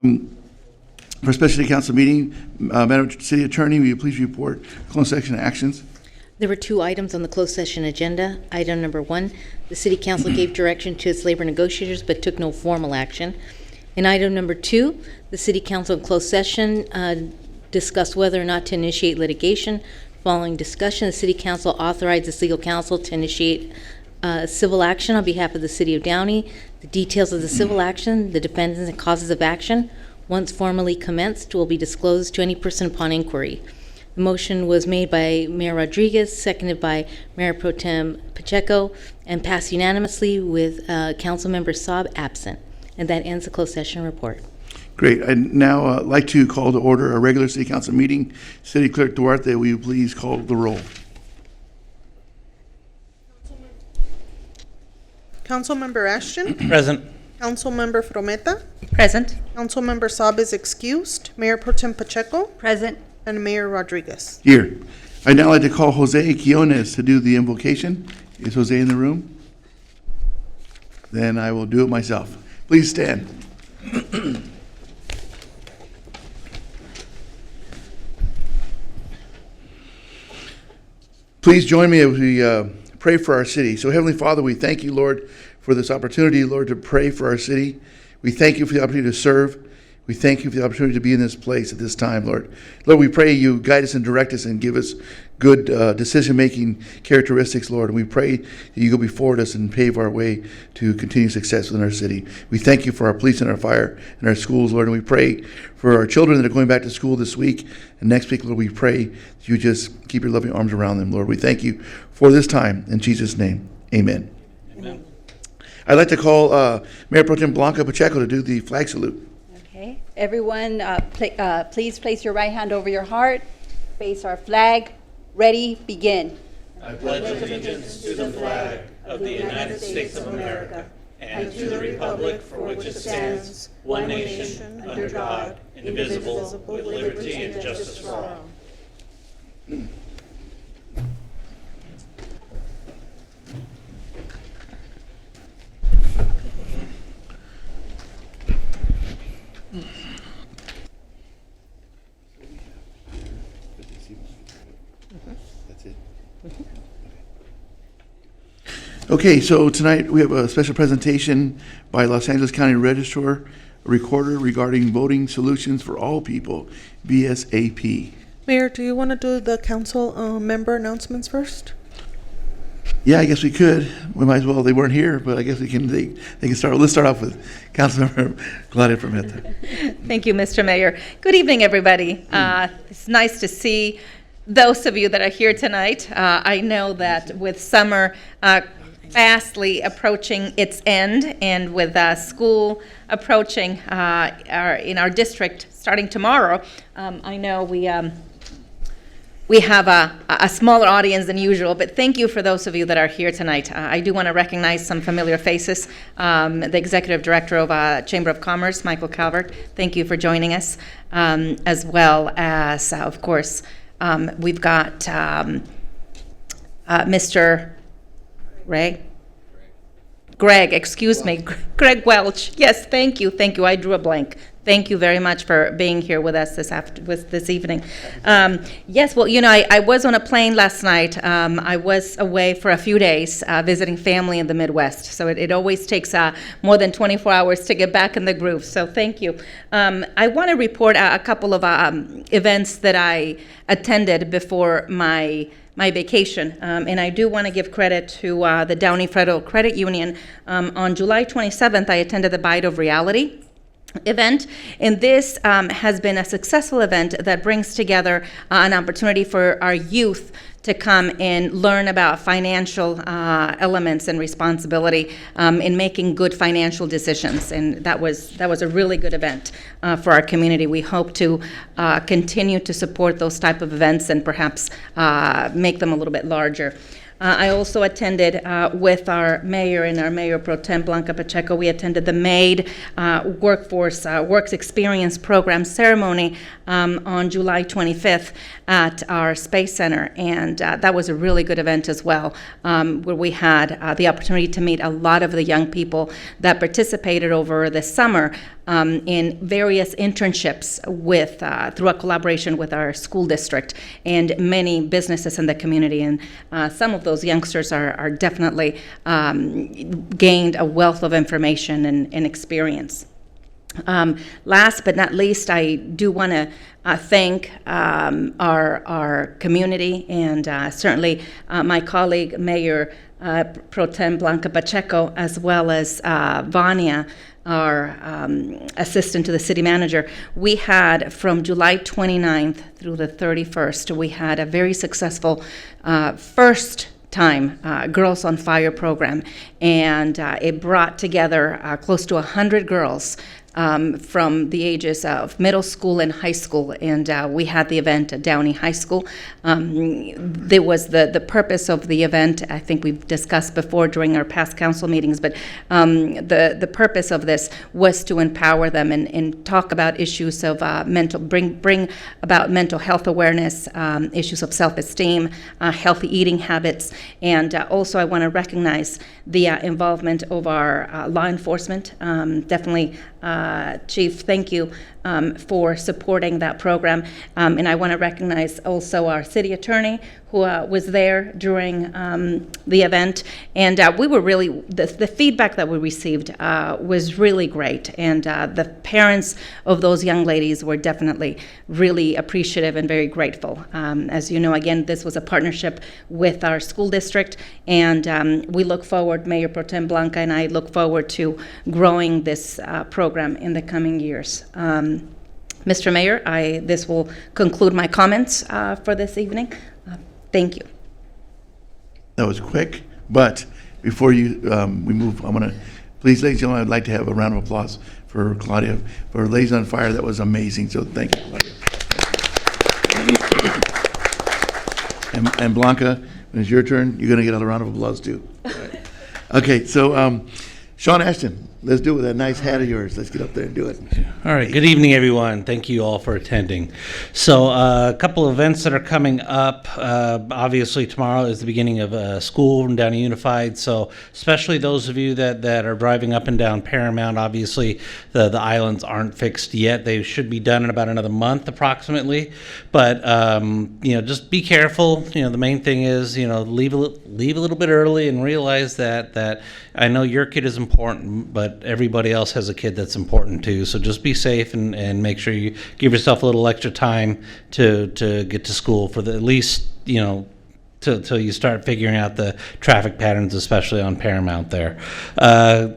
For special city council meeting, Madam City Attorney, will you please report closed section actions? There were 2 items on the closed session agenda. Item number 1, the City Council gave direction to its labor negotiators but took no formal action. And item number 2, the City Council in closed session discussed whether or not to initiate litigation. Following discussion, the City Council authorized its legal counsel to initiate civil action on behalf of the City of Downey. The details of the civil action, the defendants and causes of action, once formally commenced, will be disclosed to any person upon inquiry. The motion was made by Mayor Rodriguez, seconded by Mayor Pro Tem Pacheco, and passed unanimously with Councilmember Saab absent. And that ends the closed session report. Great. I'd now like to call to order a regular city council meeting. City Clerk Duarte, will you please call the roll? Councilmember Ashton? Present. Councilmember Frometa? Present. Councilmember Saab is excused. Mayor Pro Tem Pacheco? Present. And Mayor Rodriguez. Here. I'd now like to call Jose Quiones to do the invocation. Is Jose in the room? Then I will do it myself. Please stand. Please join me as we pray for our city. So, Heavenly Father, we thank you, Lord, for this opportunity, Lord, to pray for our city. We thank you for the opportunity to serve. We thank you for the opportunity to be in this place at this time, Lord. Lord, we pray you guide us and direct us and give us good decision-making characteristics, Lord. And we pray that you go before us and pave our way to continued success within our city. We thank you for our police and our fire and our schools, Lord. And we pray for our children that are going back to school this week and next week, Lord. We pray that you just keep your loving arms around them, Lord. We thank you for this time. In Jesus' name, amen. Amen. I'd like to call Mayor Pro Tem Blanca Pacheco to do the flag salute. Okay, everyone, please place your right hand over your heart, face our flag, ready, begin. I pledge allegiance to the flag of the United States of America and to the republic for which it stands, one nation, under God, indivisible, with liberty and justice for all. That's it. Okay, so tonight we have a special presentation by Los Angeles County Registrar Recorder regarding voting solutions for all people, BSAP. Mayor, do you want to do the council member announcements first? Yeah, I guess we could. We might as well. They weren't here, but I guess we can. They can start. Let's start off with Councilmember Claudia Permetta. Thank you, Mr. Mayor. Good evening, everybody. It's nice to see those of you that are here tonight. I know that with summer fastly approaching its end and with school approaching in our district starting tomorrow, I know we have a smaller audience than usual, but thank you for those of you that are here tonight. I do want to recognize some familiar faces. The Executive Director of Chamber of Commerce, Michael Calvert, thank you for joining us, as well as, of course, we've got Mr. Greg, excuse me, Greg Welch. Yes, thank you. I drew a blank. Thank you very much for being here with us this evening. Yes, well, you know, I was on a plane last night. I was away for a few days visiting family in the Midwest, so it always takes more than 24 hours to get back in the groove, so thank you. I want to report a couple of events that I attended before my vacation, and I do want to give credit to the Downey Federal Credit Union. On July 27th, I attended the Bite of Reality event, and this has been a successful event that brings together an opportunity for our youth to come and learn about financial elements and responsibility in making good financial decisions, and that was a really good event for our community. We hope to continue to support those type of events and perhaps make them a little bit larger. I also attended with our mayor and our mayor pro tem Blanca Pacheco. We attended the MAID Works Experience Program ceremony on July 25th at our Space Center, and that was a really good event as well, where we had the opportunity to meet a lot of the young people that participated over the summer in various internships through a collaboration with our school district and many businesses in the community. And some of those youngsters are definitely gained a wealth of information and experience. Last but not least, I do want to thank our community and certainly my colleague, Mayor Pro Tem Blanca Pacheco, as well as Vania, our assistant to the city manager. We had from July 29th through the 31st, we had a very successful first time Girls on Fire program, and it brought together close to 100 girls from the ages of middle school and high school, and we had the event at Downey High School. There was the purpose of the event, I think we've discussed before during our past council meetings, but the purpose of this was to empower them and talk about issues of bring about mental health awareness, issues of self-esteem, healthy eating habits, and also I want to recognize the involvement of our law enforcement. Definitely, Chief, thank you for supporting that program. And I want to recognize also our city attorney who was there during the event. And we were really, the feedback that we received was really great. And the parents of those young ladies were definitely really appreciative and very grateful. As you know, again, this was a partnership with our school district. And we look forward, Mayor Pro Tem Blanca and I look forward to growing this program in the coming years. Mr. Mayor, this will conclude my comments for this evening. Thank you. That was quick, but before we move, I'm going to, please, ladies and gentlemen, I'd like to have a round of applause for Claudia, for Ladies on Fire. That was amazing, so thank you, Claudia. And Blanca, when it's your turn, you're going to get a round of applause too. All right. Okay, so Sean Ashton, let's do it with that nice hat of yours. Let's get up there and do it. All right, good evening, everyone. Thank you all for attending. So a couple of events that are coming up. Obviously, tomorrow is the beginning of school from Downey Unified, so especially those of you that are driving up and down Paramount, obviously the islands aren't fixed yet. They should be done in about another month approximately, but just be careful. The main thing is, leave a little bit early and realize that I know your kid is important, but everybody else has a kid that's important too. So just be safe and make sure you give yourself a little extra time to get to school for at least, till you start figuring out the traffic patterns, especially on Paramount there.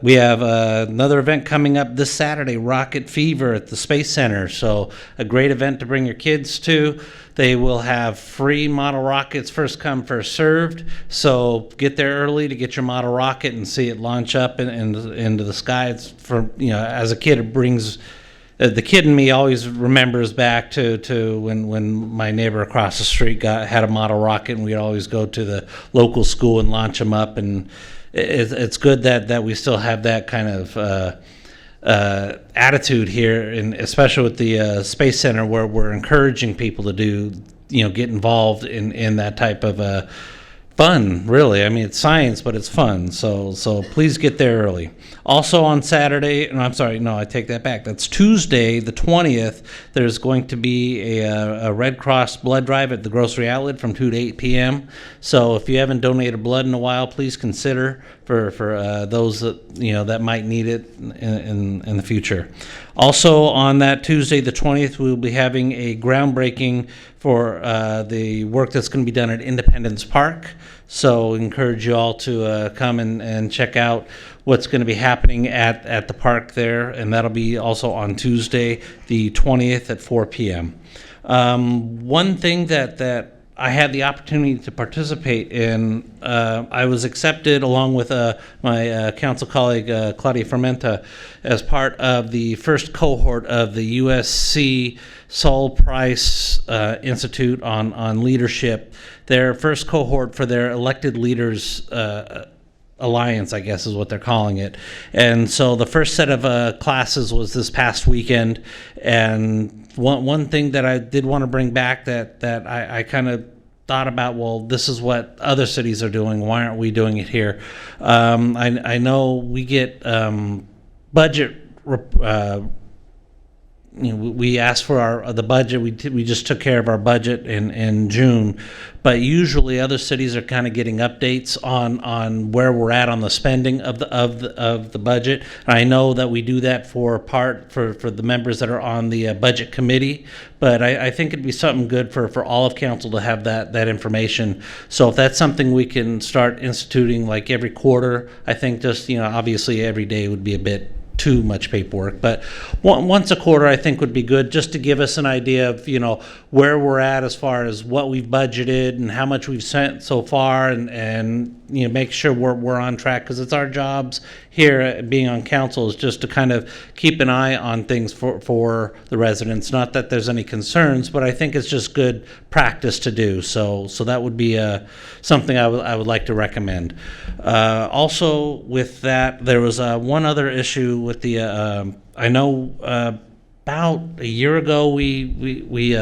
We have another event coming up this Saturday, Rocket Fever at the Space Center. So a great event to bring your kids to. They will have free model rockets, first come, first served. So get there early to get your model rocket and see it launch up into the sky. It's as a kid, it brings the kid in me always remembers back to when my neighbor across the street had a model rocket, and we'd always go to the local school and launch them up. And it's good that we still have that kind of attitude here, and especially with the Space Center, where we're encouraging people to get involved in that type of fun, really. I mean, it's science, but it's fun. So please get there early. Also on Saturday, no, I'm sorry, no, I take that back. That's Tuesday, the 20th. There's going to be a Red Cross blood drive at the Grocery Outlet from 2 to 8 p.m. So if you haven't donated blood in a while, please consider for those that might need it in the future. Also on that Tuesday, the 20th, we'll be having a groundbreaking for the work that's going to be done at Independence Park. So encourage you all to come and check out what's going to be happening at the park there, and that'll be also on Tuesday, the 20th at 4 p.m. One thing that I had the opportunity to participate in. I was accepted along with my council colleague Claudia Fermenta as part of the first cohort of the USC Saul Price Institute on Leadership. Their first cohort for their elected leaders alliance, I guess is what they're calling it. And so the first set of classes was this past weekend. And one thing that I did want to bring back that I kind of thought about, well, this is what other cities are doing. Why aren't we doing it here? I know we get budget. We asked for the budget. We just took care of our budget in June, but usually other cities are kind of getting updates on where we're at on the spending of the budget. And I know that we do that for the members that are on the budget committee, but I think it'd be something good for all of council to have that information. So if that's something we can start instituting like every quarter, I think just obviously every day would be a bit too much paperwork, but once a quarter I think would be good, just to give us an idea of where we're at as far as what we've budgeted and how much we've spent so far, and make sure we're on track, because it's our jobs here being on council is just to kind of keep an eye on things for the residents. Not that there's any concerns, but I think it's just good practice to do. So that would be something I would like to recommend. Also, with that, there was one other issue with the. I know about a year ago we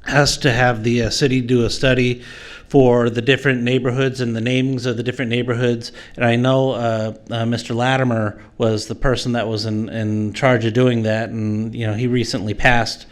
asked to have the city do a study for the different neighborhoods and the namings of the different neighborhoods. And I know Mr. Latimer was the person that was in charge of doing that, and he recently passed.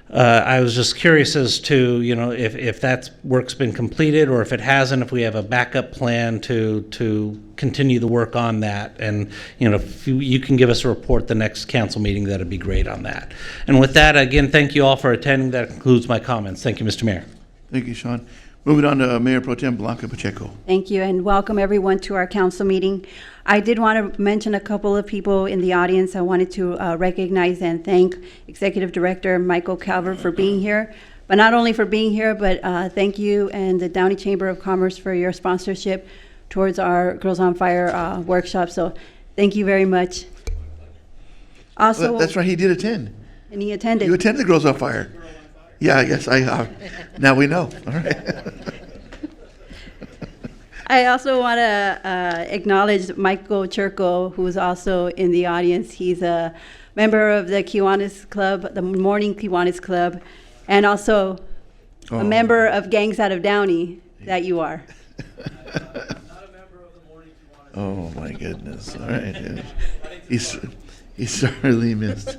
I was just curious as to if that work's been completed, or if it hasn't, if we have a backup plan to continue the work on that. And if you can give us a report the next council meeting, that'd be great on that. And with that, again, thank you all for attending. That concludes my comments. Thank you, Mr. Mayor. Thank you, Sean. Moving on to Mayor Pro Tem Blanca Pacheco. Thank you, and welcome everyone to our council meeting. I did want to mention a couple of people in the audience. I wanted to recognize and thank Executive Director Michael Calvert for being here, but not only for being here, but thank you and the Downey Chamber of Commerce for your sponsorship towards our Girls on Fire workshop. So thank you very much. Also, That's right, he did attend. and he attended. You attended the Girls on Fire. Yeah, I guess now we know. All right. I also want to acknowledge Michael Churko, who is also in the audience. He's a member of the Kiwanis Club, the Morning Kiwanis Club, and also a member of Gangs Out of Downey, that you are. Oh, my goodness. All right. He's sorely missed.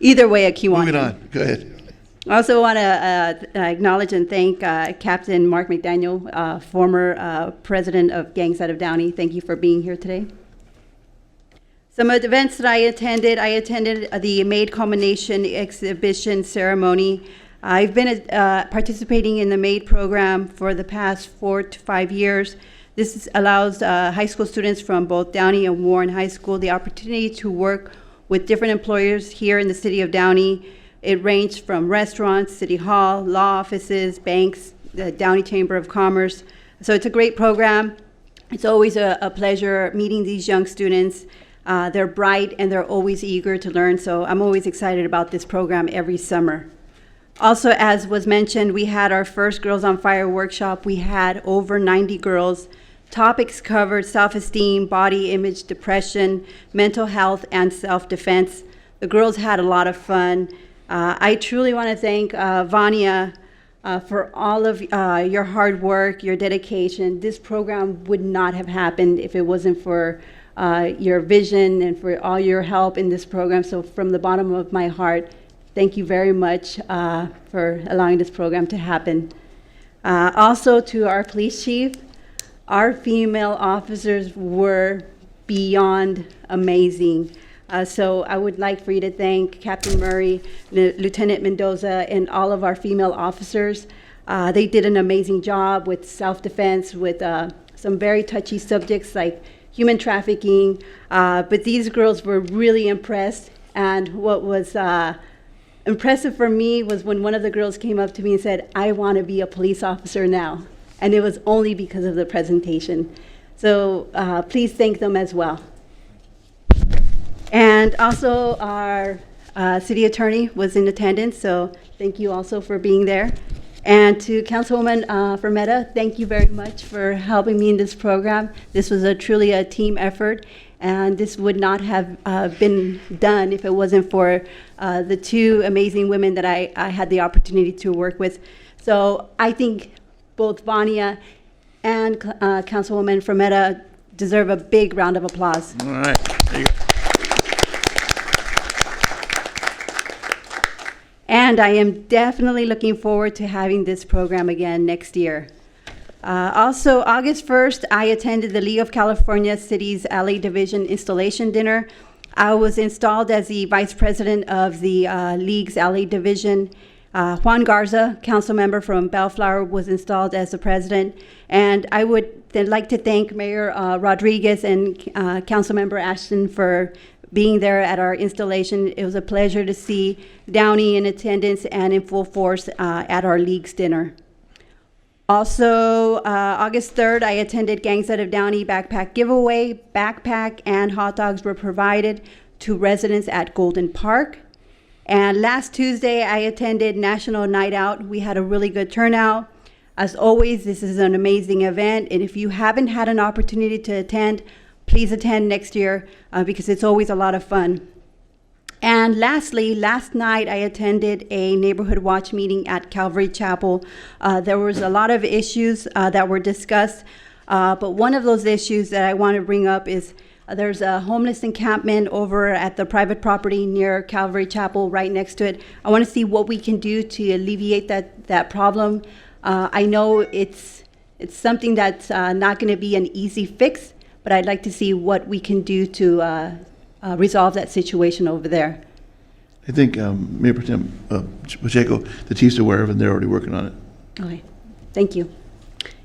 Either way, a Kiwanis. Moving on. Go ahead. I also want to acknowledge and thank Captain Mark McDaniel, former president of Gangs Out of Downey. Thank you for being here today. Some of the events that I attended the Maid Culmination exhibition ceremony. I've been participating in the Maid program for the past 4 to 5 years. This allows high school students from both Downey and Warren High School the opportunity to work with different employers here in the city of Downey. It ranged from restaurants, city hall, law offices, banks, the Downey Chamber of Commerce. So it's a great program. It's always a pleasure meeting these young students. They're bright and they're always eager to learn. So I'm always excited about this program every summer. Also, as was mentioned, we had our first Girls on Fire workshop. We had over 90 girls. Topics covered self-esteem, body image, depression, mental health, and self-defense. The girls had a lot of fun. I truly want to thank Vania for all of your hard work, your dedication. This program would not have happened if it wasn't for your vision and for all your help in this program. So from the bottom of my heart, thank you very much for allowing this program to happen. Also to our police chief, our female officers were beyond amazing. So I would like for you to thank Captain Murray, Lieutenant Mendoza, and all of our female officers. They did an amazing job with self-defense, with some very touchy subjects like human trafficking. But these girls were really impressed. And what was impressive for me was when one of the girls came up to me and said, "I want to be a police officer now." And it was only because of the presentation. So please thank them as well. And also our city attorney was in attendance, so thank you also for being there. And to Councilwoman Fermetta, thank you very much for helping me in this program. This was truly a team effort, and this would not have been done if it wasn't for the two amazing women that I had the opportunity to work with. So I think both Vania and Councilwoman Fermetta deserve a big round of applause. All right. There you go. And I am definitely looking forward to having this program again next year. Also, August 1st, I attended the League of California Cities LA Division Installation Dinner. I was installed as the Vice President of the League's LA Division. Juan Garza, council member from Bellflower, was installed as the president. And I would then like to thank Mayor Rodriguez and Councilmember Ashton for being there at our installation. It was a pleasure to see Downey in attendance and in full force at our League's dinner. Also, August 3rd, I attended Gangs Out of Downey backpack giveaway. Backpack and hot dogs were provided to residents at Golden Park. And last Tuesday, I attended National Night Out. We had a really good turnout. As always, this is an amazing event, and if you haven't had an opportunity to attend, please attend next year because it's always a lot of fun. And lastly, last night I attended a neighborhood watch meeting at Calvary Chapel. There was a lot of issues that were discussed, but one of those issues that I want to bring up is there's a homeless encampment over at the private property near Calvary Chapel, right next to it. I want to see what we can do to alleviate that problem. I know it's something that's not going to be an easy fix, but I'd like to see what we can do to resolve that situation over there. I think Mayor Pro Tem Pacheco, the chief's aware of it, and they're already working on it. Okay, thank you.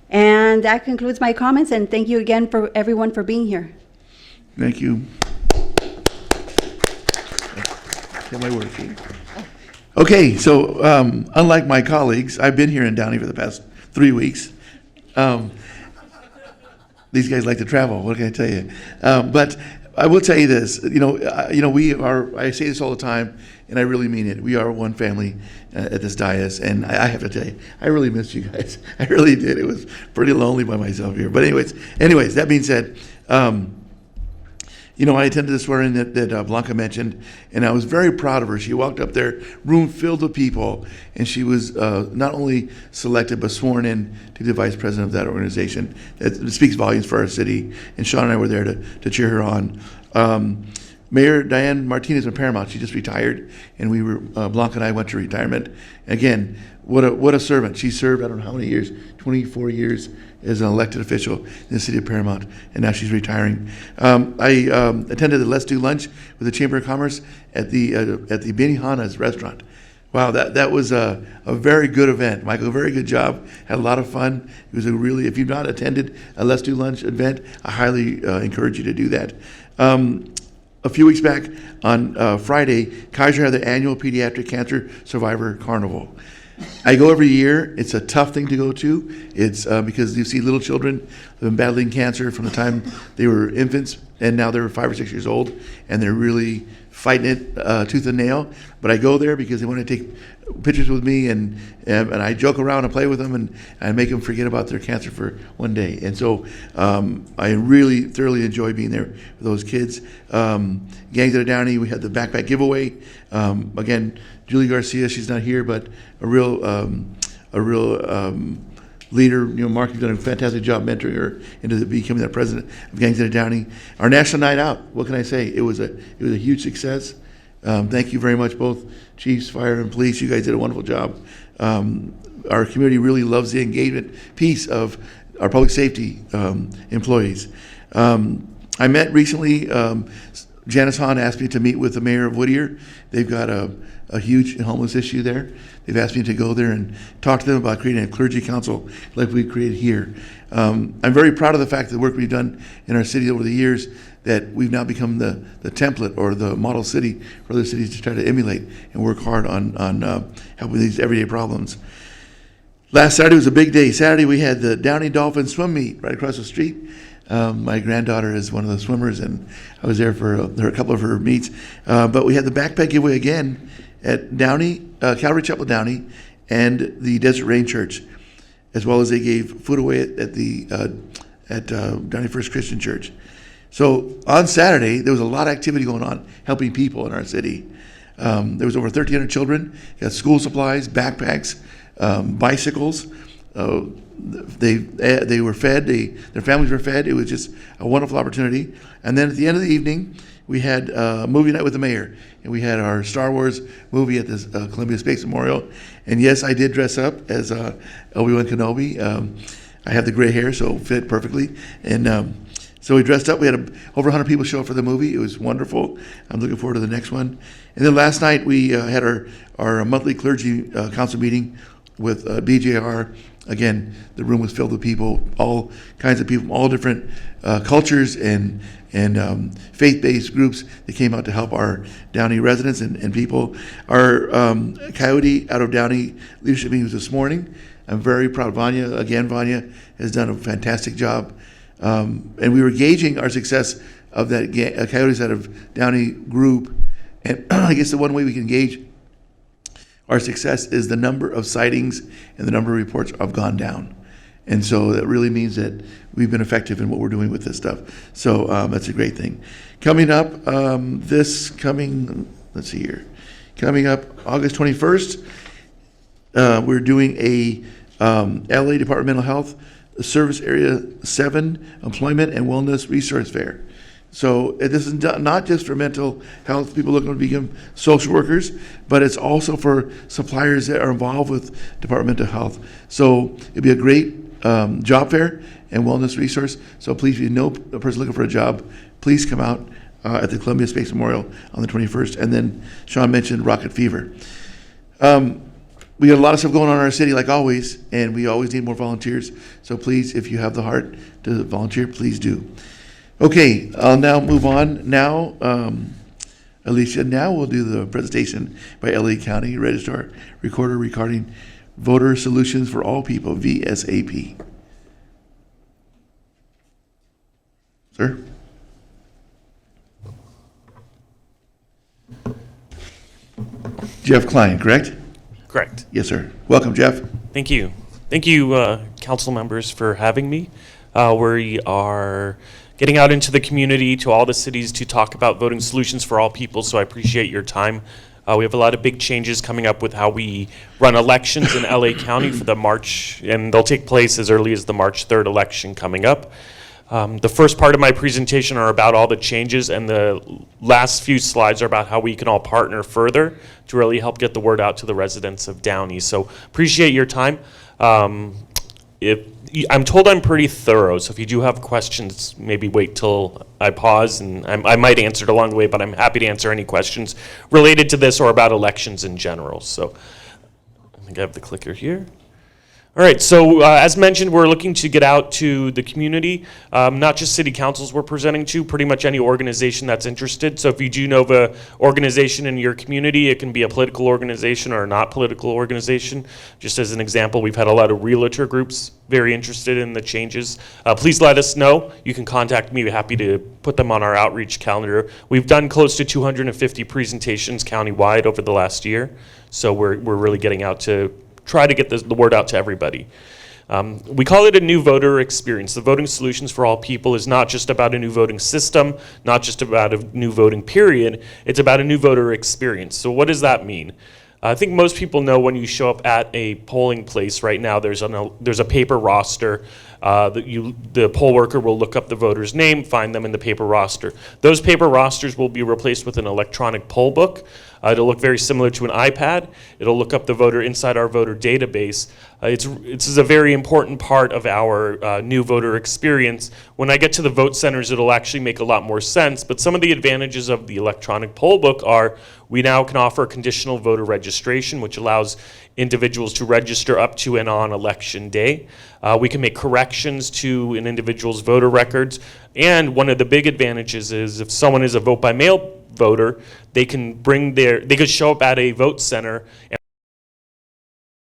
And that concludes my comments, and thank you again for everyone for being here. Thank you. Get my word, Chief. Okay, so unlike my colleagues, I've been here in Downey for the past 3 weeks. These guys like to travel. What can I tell you? But I will tell you this. We are. I say this all the time, and I really mean it. We are one family at this dais, and I have to tell you, I really missed you guys. I really did. It was pretty lonely by myself here. But anyways. That being said. I attended the swearing that Blanca mentioned, and I was very proud of her. She walked up there, room filled with people, and she was not only selected but sworn in to be the vice president of that organization. It speaks volumes for our city, and Sean and I were there to cheer her on. Mayor Diane Martinez from Paramount, she just retired, and Blanca and I went to retirement. Again, what a servant. She served, I don't know how many years, 24 years as an elected official in the city of Paramount, and now she's retiring. I attended the Let's Do Lunch with the Chamber of Commerce at the Benihana's restaurant. Wow, that was a very good event. Michael, very good job. Had a lot of fun. It was if you've not attended a Let's Do Lunch event, I highly encourage you to do that. A few weeks back on Friday, Kaiser had their annual Pediatric Cancer Survivor Carnival. I go every year. It's a tough thing to go to. It's because you see little children who've been battling cancer from the time they were infants, and now they're 5 or 6 years old, and they're really fighting it tooth and nail. But I go there because they want to take pictures with me, and I joke around and play with them, and I make them forget about their cancer for one day. And so I really thoroughly enjoy being there with those kids. Gangs Out of Downey, we had the backpack giveaway. Again, Julie Garcia, she's not here, but a real leader. Mark, you've done a fantastic job mentoring her into becoming the president of Gangs Out of Downey. Our National Night Out, what can I say? It was a huge success. Thank you very much, both chiefs, fire, and police. You guys did a wonderful job. Our community really loves the engagement piece of our public safety employees. I met recently, Janice Hahn asked me to meet with the mayor of Whittier. They've got a huge homeless issue there. They've asked me to go there and talk to them about creating a clergy council like we created here. I'm very proud of the fact that the work we've done in our city over the years. that we've now become the template or the model city for other cities to try to emulate and work hard on helping these everyday problems. Last Saturday was a big day. Saturday we had the Downey Dolphin swim meet right across the street. My granddaughter is one of the swimmers, and I was there for a couple of her meets. But we had the backpack giveaway again at Downey, Calvary Chapel Downey, and the Desert Rain Church, as well as they gave food away at Downey First Christian Church. So on Saturday, there was a lot of activity going on, helping people in our city. There was over 1,300 children, got school supplies, backpacks, bicycles. They were fed. Their families were fed. It was just a wonderful opportunity. And then at the end of the evening, we had movie night with the mayor, and we had our Star Wars movie at the Columbia Space Memorial. And yes, I did dress up as Obi-Wan Kenobi. I have the gray hair, so it fit perfectly. And so we dressed up. We had over 100 people show up for the movie. It was wonderful. I'm looking forward to the next one. And then last night we had our monthly clergy council meeting with BJR. Again, the room was filled with people, all kinds of people from all different cultures and faith-based groups that came out to help our Downey residents and people. Our Coyote out of Downey leadership meeting was this morning. I'm very proud of Vanya. Again, Vanya has done a fantastic job. And we were gauging our success of that Coyotes out of Downey group. And I guess the one way we can gauge our success is the number of sightings and the number of reports have gone down. And so that really means that we've been effective in what we're doing with this stuff. So that's a great thing. Coming up, coming up August 21st, we're doing a LA Department of Mental Health Service Area 7 Employment and Wellness Resource Fair. So this is not just for mental health, people looking to become social workers, but it's also for suppliers that are involved with Department of Health. So it'd be a great job fair and wellness resource. So please, if you know a person looking for a job, please come out at the Columbia Space Memorial on the 21st. And then Sean mentioned Rocket Fever. We got a lot of stuff going on in our city, like always, and we always need more volunteers. So please, if you have the heart to volunteer, please do. Okay, I'll now move on. Now, Alicia, now we'll do the presentation by LA County Registrar Recorder regarding Voter Solutions for All People, VSAP. Sir? Jeff Klein, correct? Correct. Yes, sir. Welcome, Jeff. Thank you. Thank you, council members, for having me. We are getting out into the community to all the cities to talk about voting solutions for all people, so I appreciate your time. We have a lot of big changes coming up with how we run elections in LA County for the March, and they'll take place as early as the March 3rd election coming up. The first part of my presentation are about all the changes, and the last few slides are about how we can all partner further to really help get the word out to the residents of Downey. So appreciate your time. I'm told I'm pretty thorough, so if you do have questions, maybe wait till I pause, and I might answer it along the way, but I'm happy to answer any questions related to this or about elections in general. So I think I have the clicker here. All right, so as mentioned, we're looking to get out to the community, not just city councils we're presenting to, pretty much any organization that's interested. So if you do know of an organization in your community, it can be a political organization or a not political organization. Just as an example, we've had a lot of realtor groups very interested in the changes. Please let us know. You can contact me. We're happy to put them on our outreach calendar. We've done close to 250 presentations countywide over the last year, so we're really getting out to try to get the word out to everybody. We call it a new voter experience. The Voting Solutions for All People is not just about a new voting system, not just about a new voting period, it's about a new voter experience. So what does that mean? I think most people know when you show up at a polling place right now, there's a paper roster. The poll worker will look up the voter's name, find them in the paper roster. Those paper rosters will be replaced with an electronic poll book. It'll look very similar to an iPad. It'll look up the voter inside our voter database. It's a very important part of our new voter experience. When I get to the vote centers, it'll actually make a lot more sense, but some of the advantages of the electronic poll book are we now can offer conditional voter registration, which allows individuals to register up to and on election day. We can make corrections to an individual's voter records, and one of the big advantages is if someone is a vote-by-mail voter, they could show up at a vote center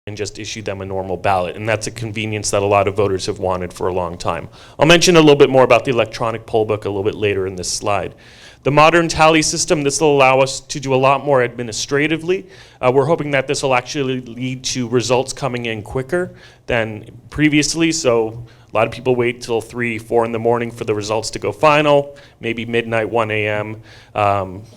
and just issue them a normal ballot, and that's a convenience that a lot of voters have wanted for a long time. I'll mention a little bit more about the electronic poll book a little bit later in this slide. The modern tally system, this will allow us to do a lot more administratively. We're hoping that this will actually lead to results coming in quicker than previously, so a lot of people wait till 3, 4 in the morning for the results to go final, maybe midnight, 1 a.m.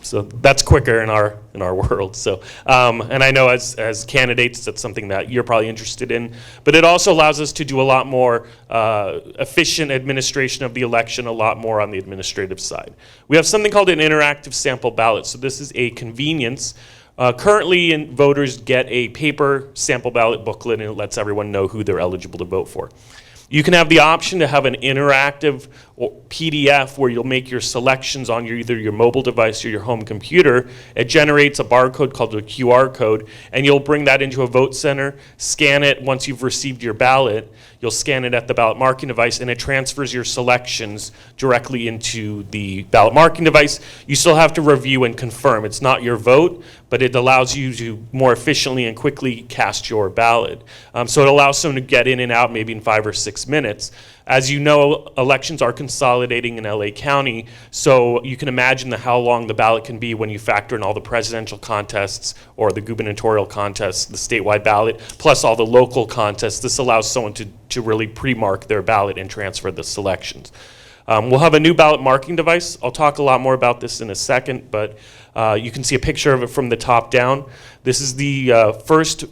So that's quicker in our world. So, and I know as candidates, that's something that you're probably interested in. But it also allows us to do a lot more efficient administration of the election, a lot more on the administrative side. We have something called an interactive sample ballot. So this is a convenience. Currently, voters get a paper sample ballot booklet, and it lets everyone know who they're eligible to vote for. You can have the option to have an interactive PDF where you'll make your selections on either your mobile device or your home computer. It generates a barcode called a QR code, and you'll bring that into a vote center, scan it once you've received your ballot. You'll scan it at the ballot marking device, and it transfers your selections directly into the ballot marking device. You still have to review and confirm. It's not your vote, but it allows you to more efficiently and quickly cast your ballot. So it allows someone to get in and out maybe in 5 or 6 minutes. As you know, elections are consolidating in LA County, so you can imagine how long the ballot can be when you factor in all the presidential contests or the gubernatorial contests, the statewide ballot, plus all the local contests. This allows someone to really pre-mark their ballot and transfer the selections. We'll have a new ballot marking device. I'll talk a lot more about this in a second, but you can see a picture of it from the top down. This is the first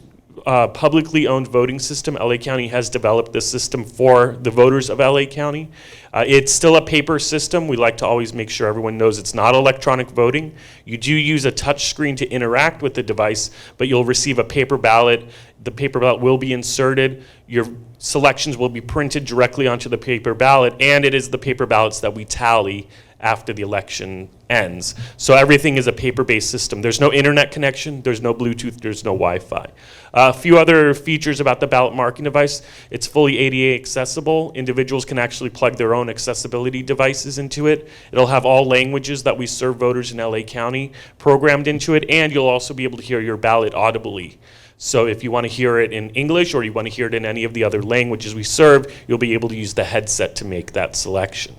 publicly owned voting system. LA County has developed this system for the voters of LA County. It's still a paper system. We like to always make sure everyone knows it's not electronic voting. You do use a touch screen to interact with the device, but you'll receive a paper ballot. The paper ballot will be inserted. Your selections will be printed directly onto the paper ballot, and it is the paper ballots that we tally after the election ends. So everything is a paper-based system. There's no internet connection, there's no Bluetooth, there's no Wi-Fi. A few other features about the ballot marking device: it's fully ADA accessible. Individuals can actually plug their own accessibility devices into it. It'll have all languages that we serve voters in LA County programmed into it, and you'll also be able to hear your ballot audibly. So if you want to hear it in English or you want to hear it in any of the other languages we serve, you'll be able to use the headset to make that selection.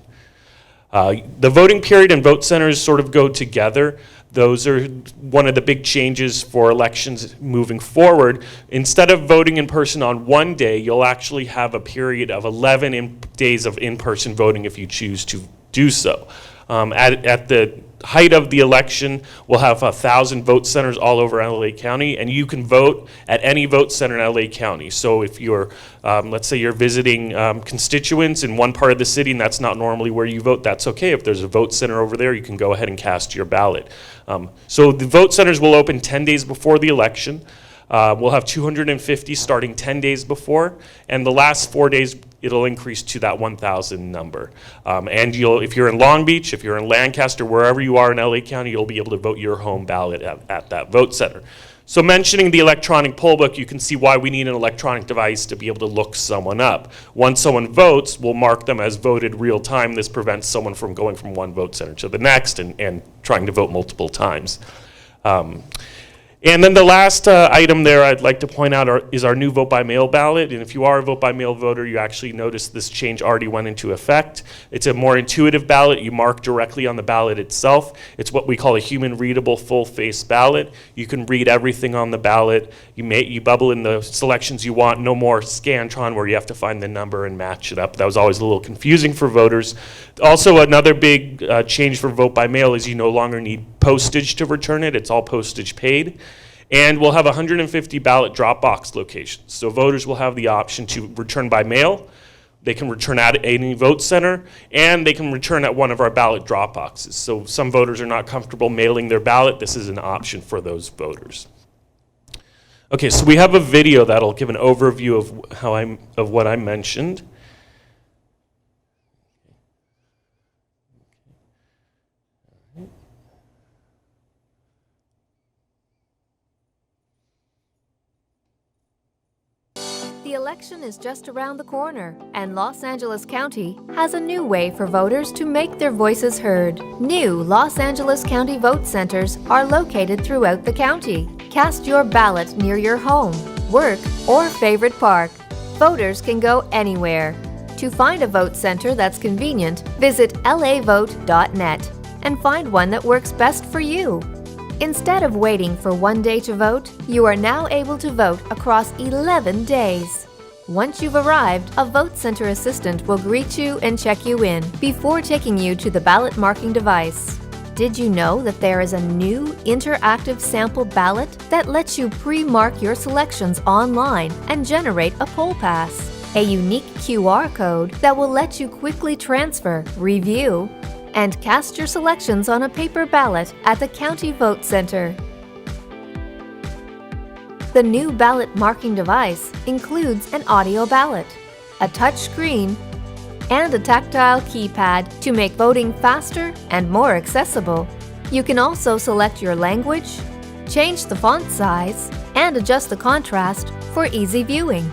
The voting period and vote centers sort of go together. Those are one of the big changes for elections moving forward. Instead of voting in person on one day, you'll actually have a period of 11 days of in-person voting if you choose to do so. At the height of the election, we'll have 1,000 vote centers all over LA County, and you can vote at any vote center in LA County. So if you're, let's say you're visiting constituents in one part of the city and that's not normally where you vote, that's okay. If there's a vote center over there, you can go ahead and cast your ballot. So the vote centers will open 10 days before the election. We'll have 250 starting 10 days before, and the last 4 days it'll increase to that 1,000 number. And if you're in Long Beach, if you're in Lancaster, wherever you are in LA County, you'll be able to vote your home ballot at that vote center. So mentioning the electronic poll book, you can see why we need an electronic device to be able to look someone up. Once someone votes, we'll mark them as voted real time. This prevents someone from going from one vote center to the next and trying to vote multiple times. And then the last item there I'd like to point out is our new vote-by-mail ballot. And if you are a vote-by-mail voter, you actually notice this change already went into effect. It's a more intuitive ballot. You mark directly on the ballot itself. It's what we call a human-readable, full-face ballot. You can read everything on the ballot. You bubble in the selections you want. No more Scantron where you have to find the number and match it up. That was always a little confusing for voters. Also, another big change for vote-by-mail is you no longer need postage to return it. It's all postage paid. And we'll have 150 ballot drop box locations. So voters will have the option to return by mail, They can return at any vote center, and they can return at one of our ballot drop boxes. So some voters are not comfortable mailing their ballot. This is an option for those voters. Okay, so we have a video that'll give an overview of what I mentioned. The election is just around the corner, and Los Angeles County has a new way for voters to make their voices heard. New Los Angeles County vote centers are located throughout the county. Cast your ballot near your home, work, or favorite park. Voters can go anywhere. To find a vote center that's convenient, visit lavote.net and find one that works best for you. Instead of waiting for one day to vote, you are now able to vote across 11 days. Once you've arrived, a vote center assistant will greet you and check you in before taking you to the ballot marking device. Did you know that there is a new interactive sample ballot that lets you pre-mark your selections online and generate a poll pass? A unique QR code that will let you quickly transfer, review, and cast your selections on a paper ballot at the County Vote Center. The new ballot marking device includes an audio ballot, a touch screen, and a tactile keypad to make voting faster and more accessible. You can also select your language, change the font size, and adjust the contrast for easy viewing.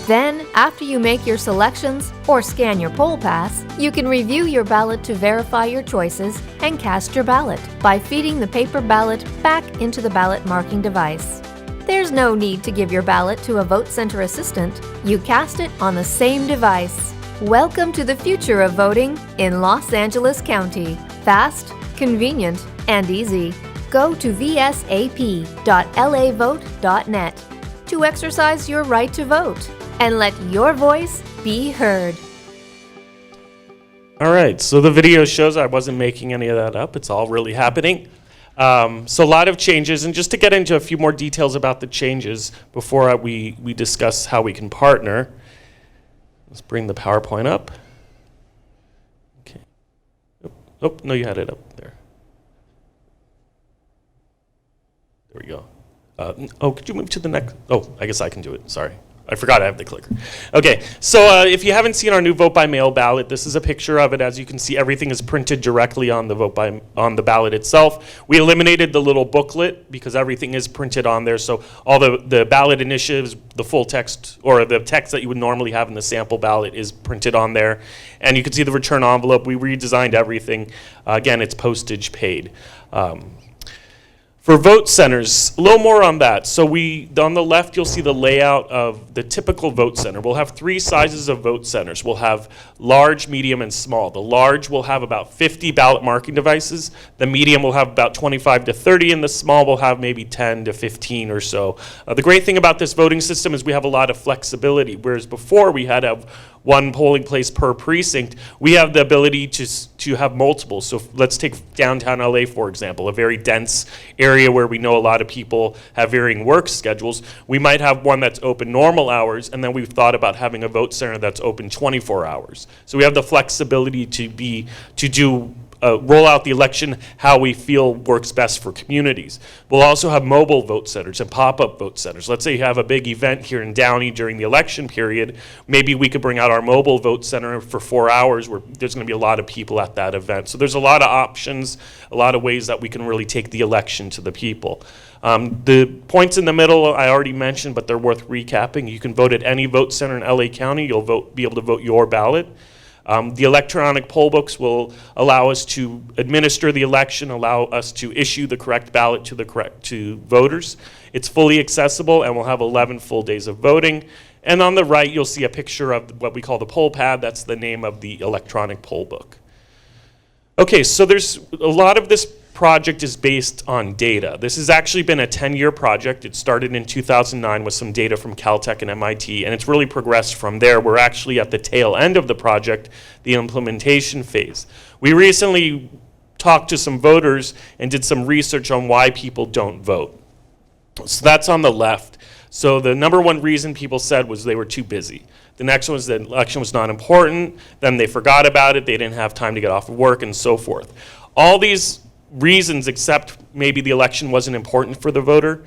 Then, after you make your selections or scan your poll pass, you can review your ballot to verify your choices and cast your ballot by feeding the paper ballot back into the ballot marking device. There's no need to give your ballot to a vote center assistant. You cast it on the same device. Welcome to the future of voting in Los Angeles County. Fast, convenient, and easy. Go to vsap.lavote.net to exercise your right to vote and let your voice be heard. All right, so the video shows I wasn't making any of that up. It's all really happening. So a lot of changes, and just to get into a few more details about the changes before we discuss how we can partner, let's bring the PowerPoint up. Okay. Oh, no, you had it up there. There we go. Could you move to the next? Oh, I guess I can do it, sorry. I forgot I have the clicker. Okay, so if you haven't seen our new vote by mail ballot, this is a picture of it. As you can see, everything is printed directly on the on the ballot itself. We eliminated the little booklet because everything is printed on there. So all the ballot initiatives, the full text, or the text that you would normally have in the sample ballot is printed on there. And you can see the return envelope. We redesigned everything. Again, it's postage paid. For vote centers, a little more on that. So on the left, you'll see the layout of the typical vote center. We'll have three sizes of vote centers. We'll have large, medium, and small. The large will have about 50 ballot marking devices. The medium will have about 25 to 30, and the small will have maybe 10 to 15 or so. The great thing about this voting system is we have a lot of flexibility, whereas before we had to have one polling place per precinct. We have the ability to have multiple. So let's take downtown LA, for example, a very dense area where we know a lot of people have varying work schedules. We might have one that's open normal hours, and then we've thought about having a vote center that's open 24 hours. So we have the flexibility to roll out the election how we feel works best for communities. We'll also have mobile vote centers and pop-up vote centers. Let's say you have a big event here in Downey during the election period. Maybe we could bring out our mobile vote center for 4 hours where there's going to be a lot of people at that event. So there's a lot of options, a lot of ways that we can really take the election to the people. The points in the middle I already mentioned, but they're worth recapping. You can vote at any vote center in LA County. You'll be able to vote your ballot. The electronic poll books will allow us to administer the election, allow us to issue the correct ballot to voters. It's fully accessible, and we'll have 11 full days of voting. And on the right, you'll see a picture of what we call the poll pad. That's the name of the electronic poll book. Okay, so there's a lot of this project is based on data. This has actually been a 10-year project. It started in 2009 with some data from Caltech and MIT, and it's really progressed from there. We're actually at the tail end of the project, the implementation phase. We recently talked to some voters and did some research on why people don't vote. So that's on the left. So the number one reason people said was they were too busy. The next one was the election was not important, then they forgot about it, they didn't have time to get off of work, and so forth. All these reasons, except maybe the election wasn't important for the voter,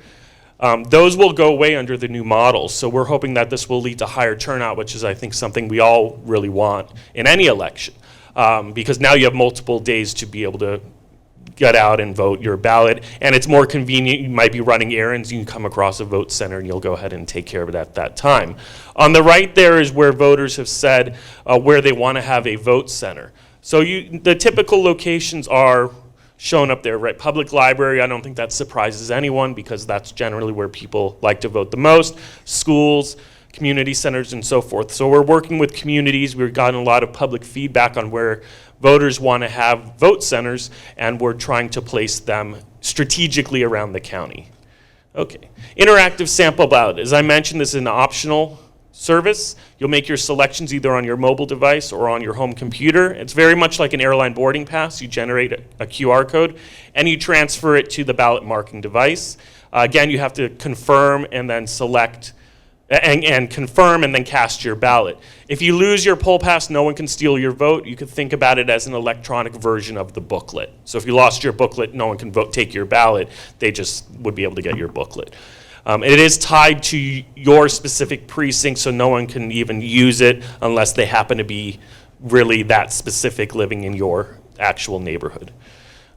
those will go away under the new model. So we're hoping that this will lead to higher turnout, which is, I think, something we all really want in any election, because now you have multiple days to be able to get out and vote your ballot, and it's more convenient. You might be running errands, you can come across a vote center and you'll go ahead and take care of it at that time. On the right there is where voters have said where they want to have a vote center. So the typical locations are shown up there, right? Public library, I don't think that surprises anyone because that's generally where people like to vote the most. Schools, community centers, and so forth. So we're working with communities. We've gotten a lot of public feedback on where voters want to have vote centers, and we're trying to place them strategically around the county. Okay, interactive sample ballot. As I mentioned, this is an optional service. You'll make your selections either on your mobile device or on your home computer. It's very much like an airline boarding pass. You generate a QR code and you transfer it to the ballot marking device. Again, you have to confirm and then select and confirm and then cast your ballot. If you lose your poll pass, no one can steal your vote. You could think about it as an electronic version of the booklet. So if you lost your booklet, no one can take your ballot. They just would be able to get your booklet. It is tied to your specific precinct, so no one can even use it unless they happen to be really that specific living in your actual neighborhood.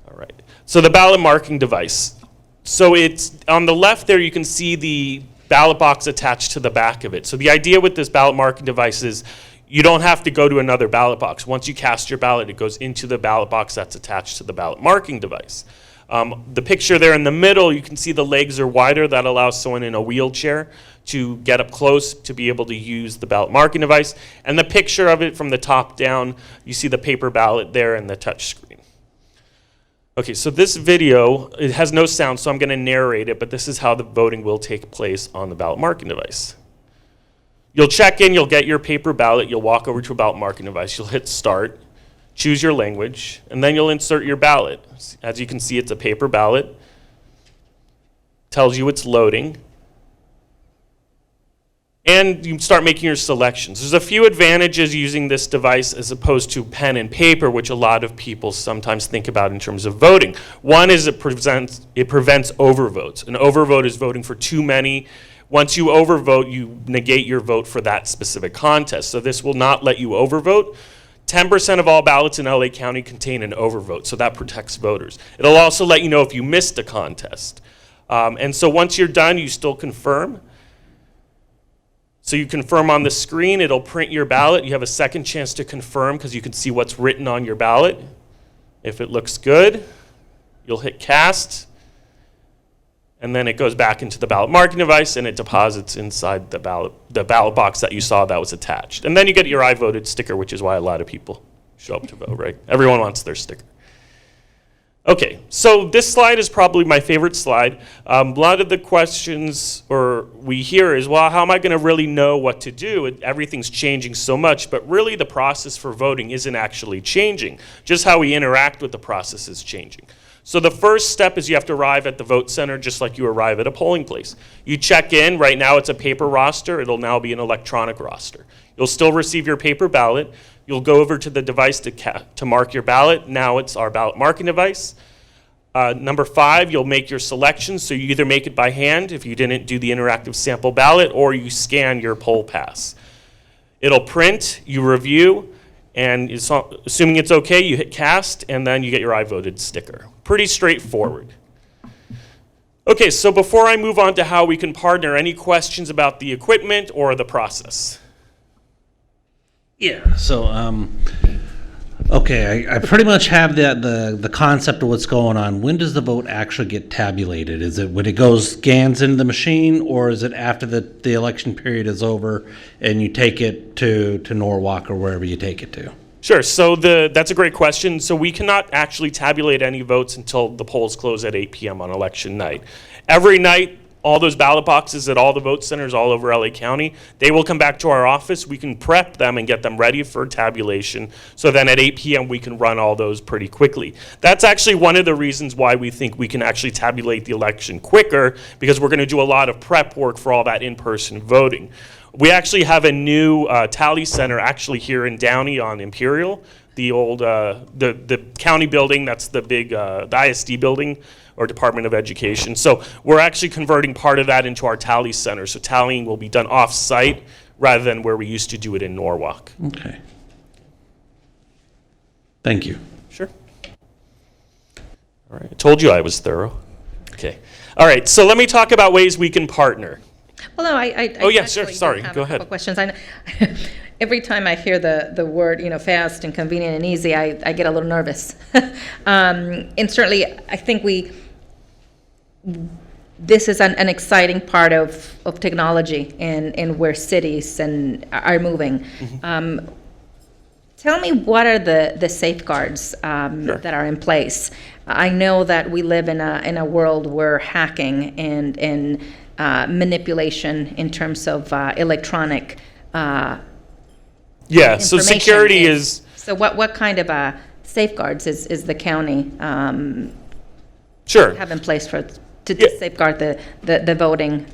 All right. So the ballot marking device. So it's on the left there, you can see the ballot box attached to the back of it. So the idea with this ballot marking device is you don't have to go to another ballot box. Once you cast your ballot, it goes into the ballot box that's attached to the ballot marking device. The picture there in the middle, you can see the legs are wider. That allows someone in a wheelchair to get up close to be able to use the ballot marking device. And the picture of it from the top down, you see the paper ballot there and the touch screen. Okay, so this video, it has no sound, so I'm going to narrate it, but this is how the voting will take place on the ballot marking device. You'll check in, you'll get your paper ballot, you'll walk over to a ballot marking device, you'll hit start, choose your language, and then you'll insert your ballot. As you can see, it's a paper ballot. Tells you it's loading. And you start making your selections. There's a few advantages using this device as opposed to pen and paper, which a lot of people sometimes think about in terms of voting. One is it prevents overvotes. An overvote is voting for too many. Once you overvote, you negate your vote for that specific contest. So this will not let you overvote. 10% of all ballots in LA County contain an overvote, so that protects voters. It'll also let you know if you missed a contest. And so once you're done, you still confirm. So you confirm on the screen, it'll print your ballot. You have a second chance to confirm because you can see what's written on your ballot. If it looks good, you'll hit cast. And then it goes back into the ballot marking device and it deposits inside the ballot box that you saw that was attached. And then you get your I voted sticker, which is why a lot of people show up to vote, right? Everyone wants their sticker. Okay, so this slide is probably my favorite slide. A lot of the questions we hear is, well, how am I going to really know what to do? Everything's changing so much, but really the process for voting isn't actually changing. Just how we interact with the process is changing. So the first step is you have to arrive at the vote center just like you arrive at a polling place. You check in. Right now it's a paper roster. It'll now be an electronic roster. You'll still receive your paper ballot. You'll go over to the device to mark your ballot. Now it's our ballot marking device. Number 5, you'll make your selections. So you either make it by hand if you didn't do the interactive sample ballot, or you scan your poll pass. It'll print, you review, and assuming it's okay, you hit cast, and then you get your I voted sticker. Pretty straightforward. Okay, so before I move on to how we can partner, any questions about the equipment or the process? Yeah, so, okay, I pretty much have the concept of what's going on. When does the vote actually get tabulated? Is it when it scans into the machine, or is it after the election period is over and you take it to Norwalk or wherever you take it to? Sure, so that's a great question. So we cannot actually tabulate any votes until the polls close at 8 p.m. on election night. Every night, all those ballot boxes at all the vote centers all over LA County. They will come back to our office. We can prep them and get them ready for tabulation. So then at 8 p.m. we can run all those pretty quickly. That's actually one of the reasons why we think we can actually tabulate the election quicker, because we're going to do a lot of prep work for all that in-person voting. We actually have a new tally center actually here in Downey on Imperial, the old, the county building. That's the big, the ISD building, or Department of Education. So we're actually converting part of that into our tally center. So tallying will be done off-site rather than where we used to do it in Norwalk. Okay. Thank you. Sure. All right, I told you I was thorough. Okay. All right, so let me talk about ways we can partner. Well, no, I Oh, yeah, sure, actually do sorry, have go a couple ahead. questions. I know, every time I hear the word, fast and convenient and easy, I get a little nervous. And certainly, I think this is an exciting part of technology and where cities are moving. Tell me, what are the safeguards that are in place? I know that we live in a world where hacking and manipulation in terms of electronic Yeah, so information security is. So what kind of safeguards is the county Sure. have in place to Yeah. safeguard the voting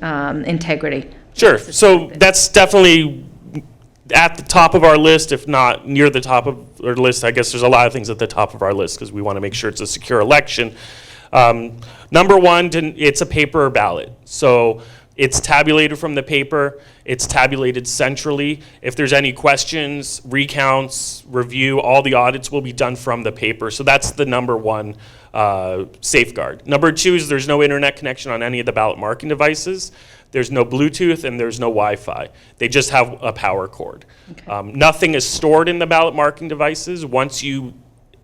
integrity? Sure. So that's definitely at the top of our list, if not near the top of our list. I guess there's a lot of things at the top of our list because we want to make sure it's a secure election. Number one, it's a paper ballot. So it's tabulated from the paper. It's tabulated centrally. If there's any questions, recounts, review, all the audits will be done from the paper. So that's the number one safeguard. Number two is there's no internet connection on any of the ballot marking devices. There's no Bluetooth and there's no Wi-Fi. They just have a power cord. Okay. Nothing is stored in the ballot marking devices.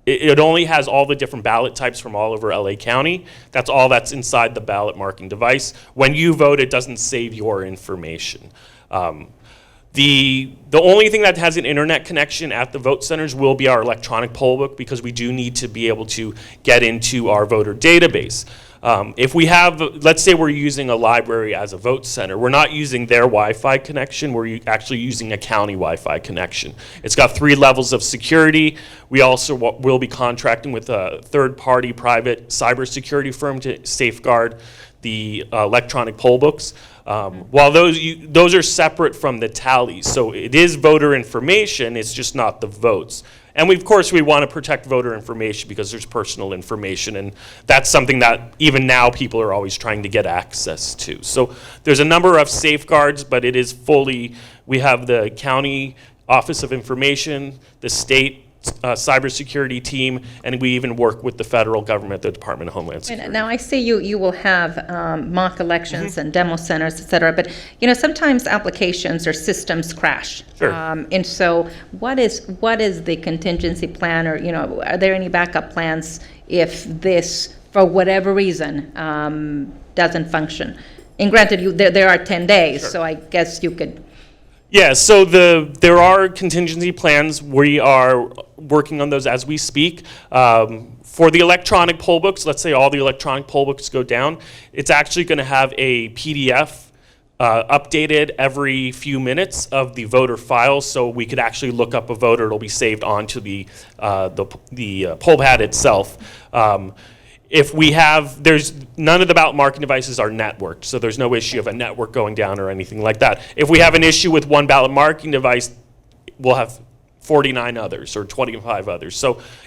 It only has all the different ballot types from all over LA County. That's all that's inside the ballot marking device. When you vote, it doesn't save your information. The only thing that has an internet connection at the vote centers will be our electronic poll book, because we do need to be able to get into our voter database. If we have, let's say we're using a library as a vote center, we're not using their Wi-Fi connection, we're actually using a county Wi-Fi connection. It's got 3 levels of security. We also will be contracting with a third-party private cybersecurity firm to safeguard the electronic poll books. While those are separate from the tallies, so it is voter information, it's just not the votes. And of course, we want to protect voter information because there's personal information, and that's something that even now people are always trying to get access to. So there's a number of safeguards, but it is we have the county Office of Information, the state cybersecurity team, and we even work with the federal government, the Department of Homeland Security. Now, I see you will have mock elections and demo centers, et cetera, but sometimes applications or systems crash. Sure. And so what is the contingency plan, or are there any backup plans if this, for whatever reason, doesn't function? And granted, there are 10 days, Sure. so I guess you could. Yeah, so there are contingency plans. We are working on those as we speak. For the electronic poll books, let's say all the electronic poll books go down, it's actually going to have a PDF updated every few minutes of the voter file, so we could actually look up a voter. It'll be saved onto the poll pad itself. There's none of the ballot marking devices are networked, so there's no issue of a network going down or anything like that. If we have an issue with one ballot marking device, we'll have 49 others or 25 others.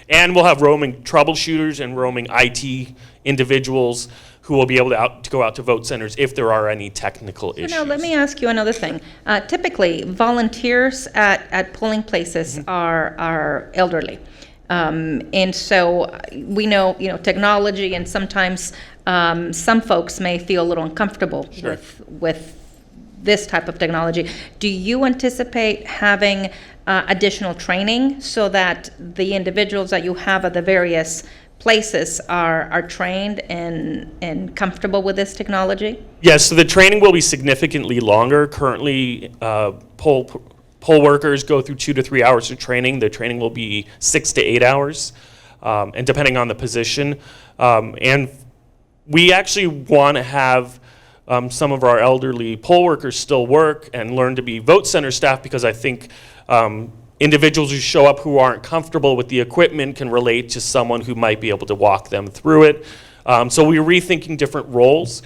And we'll have roaming troubleshooters and roaming IT individuals who will be able to go out to vote centers if there are any technical issues. Now, let me ask you another thing. Typically, volunteers at polling places are elderly. And so we know, technology, and sometimes some folks may feel a little uncomfortable Sure. with this type of technology. Do you anticipate having additional training so that the individuals that you have at the various places are trained and comfortable with this technology? Yes, so the training will be significantly longer. Currently, poll workers go through 2 to 3 hours of training. The training will be 6 to 8 hours, and depending on the position. And we actually want to have some of our elderly poll workers still work and learn to be vote center staff, because I think individuals who show up who aren't comfortable with the equipment can relate to someone who might be able to walk them through it. So we're rethinking different roles.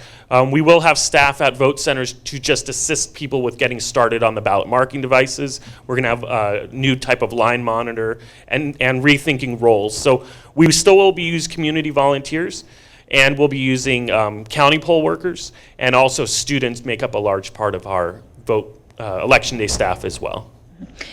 We will have staff at vote centers to just assist people with getting started on the ballot marking devices. We're going to have a new type of line monitor and rethinking roles. So we still will be using community volunteers, and we'll be using county poll workers, and also students make up a large part of our election day staff as well.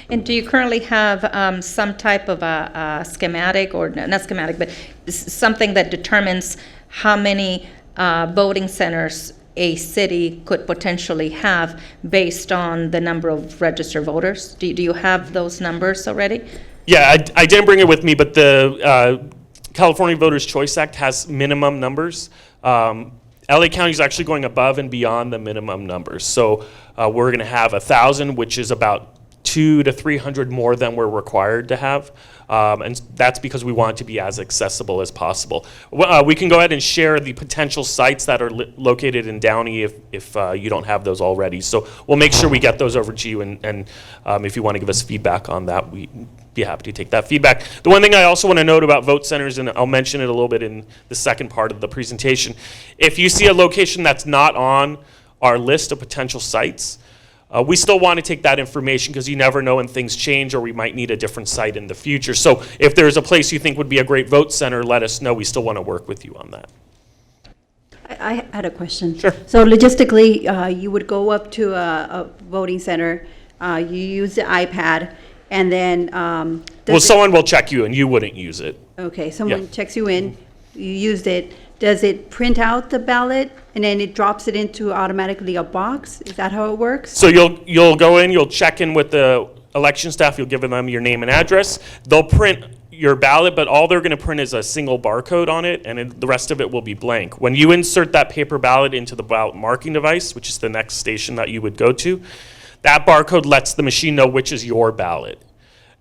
And do you currently have some type of a schematic, or not schematic, but something that determines how many voting centers a city could potentially have based on the number of registered voters? Do you have those numbers already? Yeah, I didn't bring it with me, but the California Voters' Choice Act has minimum numbers. LA County is actually going above and beyond the minimum numbers. So we're going to have 1,000, which is about 200 to 300 more than we're required to have. And that's because we want it to be as accessible as possible. We can go ahead and share the potential sites that are located in Downey if you don't have those already. So we'll make sure we get those over to you, and if you want to give us feedback on that, we'd be happy to take that feedback. The one thing I also want to note about vote centers, and I'll mention it a little bit in the second part of the presentation, if you see a location that's not on our list of potential sites, we still want to take that information, because you never know when things change, or we might need a different site in the future. So if there's a place you think would be a great vote center, let us know. We still want to work with you on that. I had a question. Sure. So logistically, you would go up to a voting center, you use the iPad, and then Someone will check you, and you wouldn't use it. okay, someone Yeah. checks you in, you used it. Does it print out the ballot and then it drops it into automatically a box? Is that how it works? So you'll go in, you'll check in with the election staff, you'll give them your name and address. They'll print your ballot, but all they're going to print is a single barcode on it, and the rest of it will be blank. When you insert that paper ballot into the ballot marking device, which is the next station that you would go to, that barcode lets the machine know which is your ballot.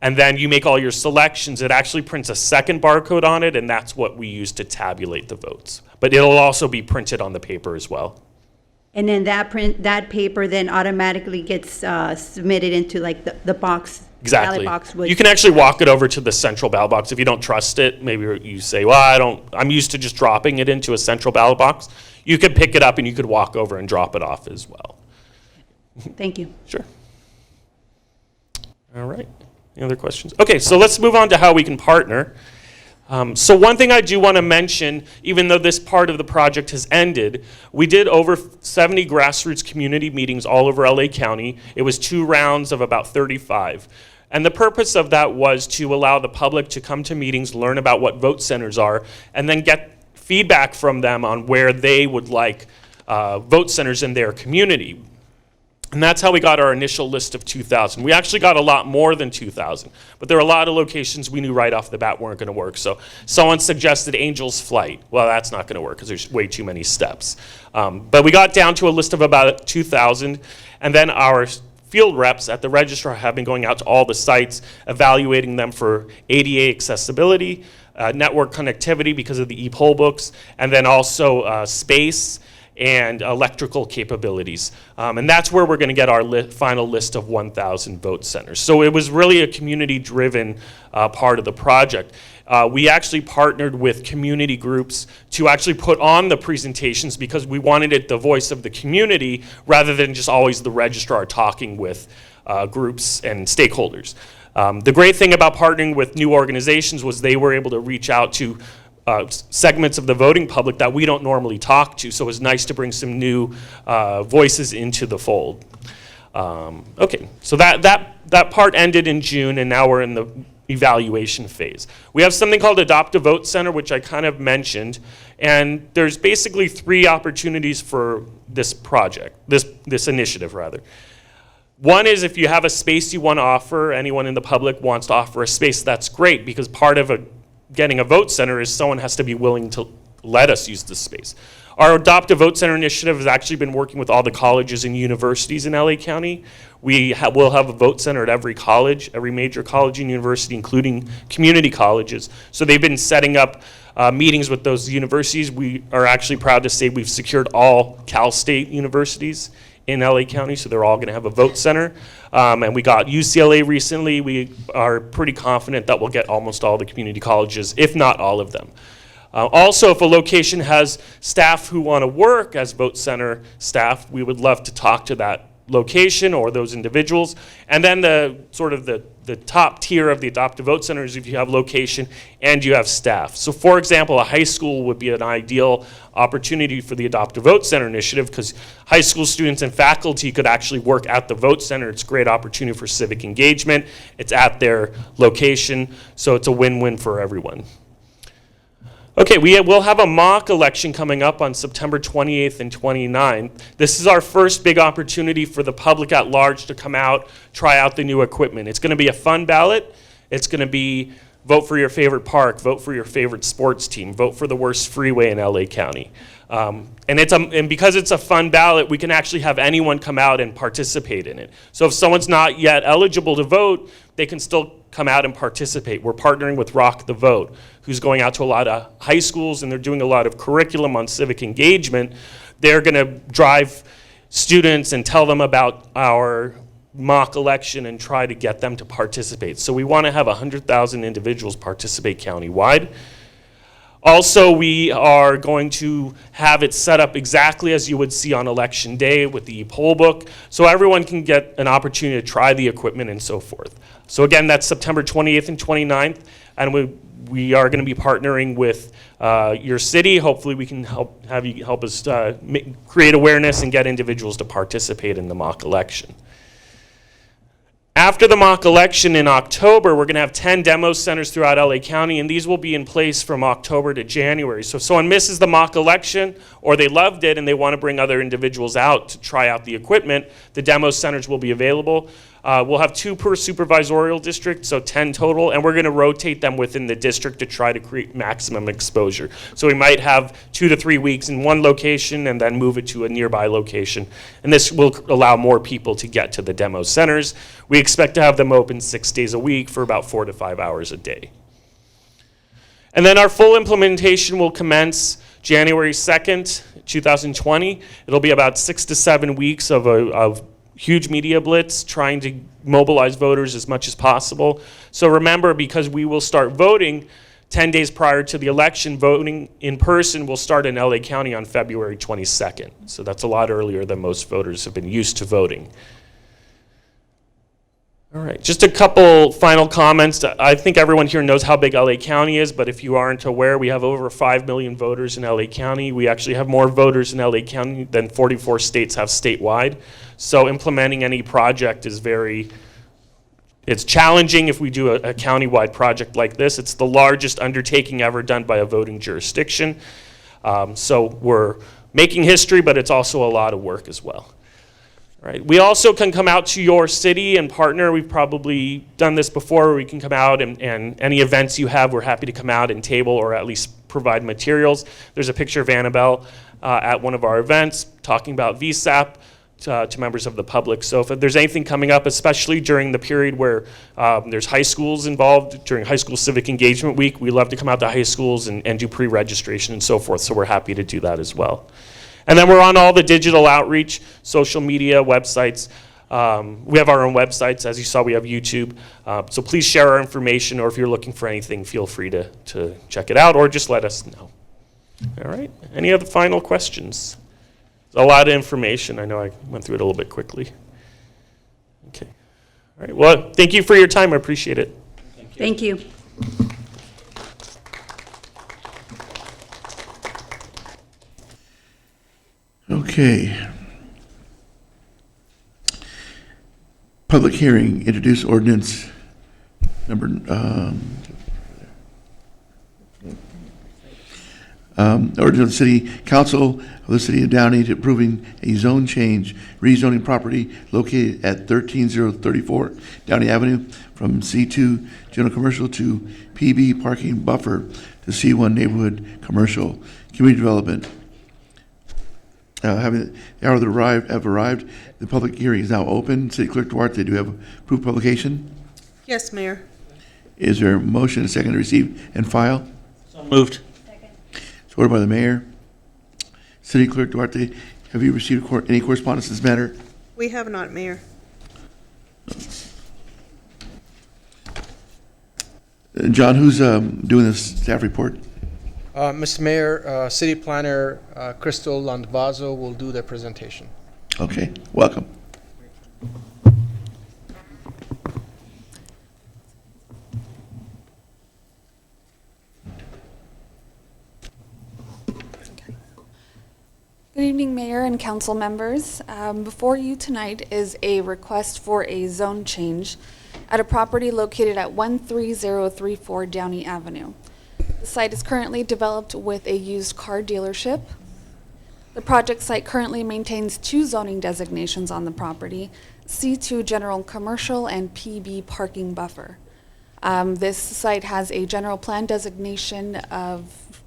And then you make all your selections. It actually prints a second barcode on it, and that's what we use to tabulate the votes. But it'll also be printed on the paper as well. And then that paper then automatically gets submitted into like the box. Exactly. Ballot box would. You can actually walk it over to the central ballot box. If you don't trust it, maybe you say, well, I'm used to just dropping it into a central ballot box. You could pick it up and you could walk over and drop it off as well. Thank you. Sure. All right. Any other questions? Okay, so let's move on to how we can partner. So one thing I do want to mention, even though this part of the project has ended, we did over 70 grassroots community meetings all over LA County. It was 2 rounds of about 35. And the purpose of that was to allow the public to come to meetings, learn about what vote centers are, and then get feedback from them on where they would like vote centers in their community. And that's how we got our initial list of 2,000. We actually got a lot more than 2,000, but there were a lot of locations we knew right off the bat weren't going to work. So someone suggested Angel's Flight. Well, that's not going to work because there's way too many steps. But we got down to a list of about 2,000, and then our field reps at the registrar have been going out to all the sites, evaluating them for ADA accessibility, network connectivity because of the e-poll books, and then also space and electrical capabilities. And that's where we're going to get our final list of 1,000 vote centers. So it was really a community-driven part of the project. We actually partnered with community groups to actually put on the presentations because we wanted it the voice of the community rather than just always the registrar talking with groups and stakeholders. The great thing about partnering with new organizations was they were able to reach out to segments of the voting public that we don't normally talk to, so it was nice to bring some new voices into the fold. Okay, so that part ended in June, and now we're in the evaluation phase. We have something called Adopt a Vote Center, which I kind of mentioned, and there's basically 3 opportunities for this project, this initiative rather. One is if you have a space you want to offer, anyone in the public wants to offer a space, that's great, because part of getting a vote center is someone has to be willing to let us use this space. Our Adopt a Vote Center initiative has actually been working with all the colleges and universities in LA County. We'll have a vote center at every college, every major college and university, including community colleges. So they've been setting up meetings with those universities. We are actually proud to say we've secured all Cal State universities in LA County, so they're all going to have a vote center. And we got UCLA recently. We are pretty confident that we'll get almost all the community colleges, if not all of them. Also, if a location has staff who want to work as vote center staff, we would love to talk to that location or those individuals. And then the top tier of the Adopt a Vote Center is if you have location and you have staff. So for example, a high school would be an ideal opportunity for the Adopt a Vote Center initiative, because high school students and faculty could actually work at the vote center. It's a great opportunity for civic engagement. It's at their location, so it's a win-win for everyone. Okay, we will have a mock election coming up on September 28th and 29th. This is our first big opportunity for the public at large to come out, try out the new equipment. It's going to be a fun ballot. It's going to be vote for your favorite park, vote for your favorite sports team, vote for the worst freeway in LA County. And because it's a fun ballot, we can actually have anyone come out and participate in it. So if someone's not yet eligible to vote, they can still come out and participate. We're partnering with Rock the Vote, who's going out to a lot of high schools, and they're doing a lot of curriculum on civic engagement. They're going to drive students and tell them about our mock election and try to get them to participate. So we want to have 100,000 individuals participate countywide. Also, we are going to have it set up exactly as you would see on election day with the poll book, so everyone can get an opportunity to try the equipment and so forth. So again, that's September 28th and 29th, and we are going to be partnering with your city. Hopefully we can have you help us create awareness and get individuals to participate in the mock election. After the mock election in October, we're going to have 10 demo centers throughout LA County, and these will be in place from October to January. So if someone misses the mock election, or they loved it and they want to bring other individuals out to try out the equipment, the demo centers will be available. We'll have 2 per supervisorial district, so 10 total, and we're going to rotate them within the district to try to create maximum exposure. So we might have 2 to 3 weeks in one location and then move it to a nearby location. And this will allow more people to get to the demo centers. We expect to have them open 6 days a week for about 4 to 5 hours a day. And then our full implementation will commence January 2nd, 2020. It'll be about 6 to 7 weeks of huge media blitz, trying to mobilize voters as much as possible. So remember, because we will start voting 10 days prior to the election, voting in person will start in LA County on February 22nd. So that's a lot earlier than most voters have been used to voting. All right, just a couple final comments. I think everyone here knows how big LA County is, but if you aren't aware, we have over 5 million voters in LA County. We actually have more voters in LA County than 44 states have statewide. So implementing any project is it's challenging if we do a countywide project like this. It's the largest undertaking ever done by a voting jurisdiction. So we're making history, but it's also a lot of work as well. Right. We also can come out to your city and partner. We've probably done this before, where we can come out and any events you have, we're happy to come out and table or at least provide materials. There's a picture of Annabelle at one of our events talking about VSAP to members of the public. So if there's anything coming up, especially during the period where there's high schools involved, during High School Civic Engagement Week, we love to come out to high schools and do pre-registration and so forth. So we're happy to do that as well. And then we're on all the digital outreach, social media, websites. We have our own websites. As you saw, we have YouTube. So please share our information, or if you're looking for anything, feel free to check it out or just let us know. All right. Any other final questions? A lot of information. I know I went through it a little bit quickly. Okay. All right. Well, thank you for your time. I appreciate it. Thank you. Okay. Public hearing, introduce ordinance number, ordinance of the City Council of the City of Downey to approving a zone change, rezoning property located at 13034 Downey Avenue from C2 General Commercial to PB Parking Buffer to C1 Neighborhood Commercial Community Development. Having the hour have arrived. The public hearing is now open. City Clerk Duarte, do you have approved publication? Yes, Mayor. Is there a motion, a second to receive and file? So moved. Supported by the mayor. City Clerk Duarte, have you received any correspondence in this matter? We have not, Mayor. John, who's doing this staff report? Mr. Mayor, City Planner Crystal Landvazo will do the presentation. Okay, welcome. Good evening, Mayor and council members. Before you tonight is a request for a zone change at a property located at 13034 Downey Avenue. The site is currently developed with a used car dealership. The project site currently maintains 2 zoning designations on the property, C2 General Commercial and PB Parking Buffer. This site has a general plan designation of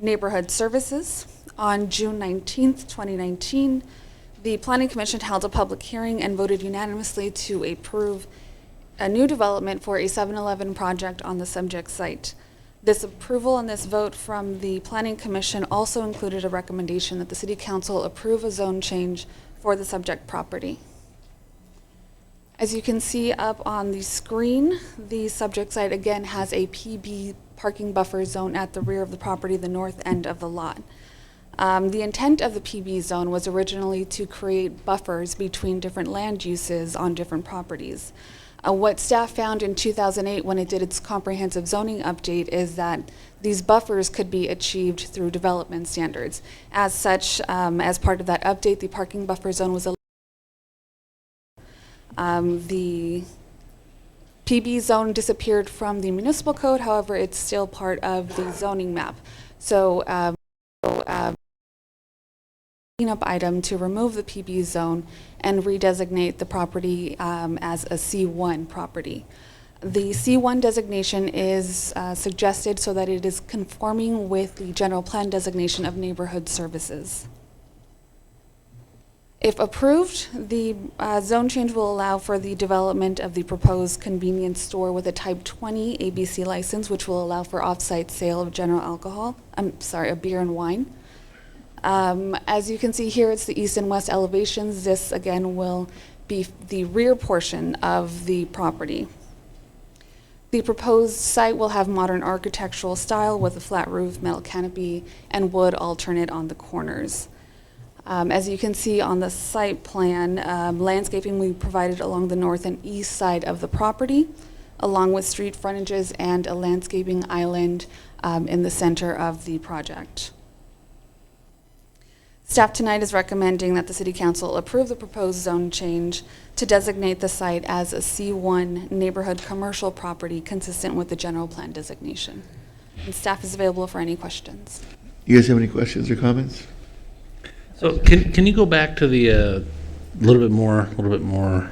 Neighborhood Services. On June 19th, 2019, the Planning Commission held a public hearing and voted unanimously to approve a new development for a 7-Eleven project on the subject site. This approval and this vote from the Planning Commission also included a recommendation that the City Council approve a zone change for the subject property. As you can see up on the screen, the subject site again has a PB parking buffer zone at the rear of the property, the north end of the lot. The intent of the PB zone was originally to create buffers between different land uses on different properties. What staff found in 2008 when it did its comprehensive zoning update is that these buffers could be achieved through development standards. As such, as part of that update, the parking buffer zone was the PB zone disappeared from the municipal code, however, it's still part of the zoning map. So, cleanup item to remove the PB zone and redesignate the property as a C1 property. The C1 designation is suggested so that it is conforming with the general plan designation of neighborhood services. If approved, the zone change will allow for the development of the proposed convenience store with a Type 20 ABC license, which will allow for off-site sale of general alcohol, of beer and wine. As you can see here, it's the east and west elevations. This, again, will be the rear portion of the property. The proposed site will have modern architectural style with a flat roof, metal canopy, and wood alternate on the corners. As you can see on the site plan, landscaping will be provided along the north and east side of the property, along with street frontages and a landscaping island in the center of the project. Staff tonight is recommending that the City Council approve the proposed zone change to designate the site as a C1 neighborhood commercial property consistent with the general plan designation. And staff is available for any questions. You guys have any questions or comments? So can you go back to the little bit more,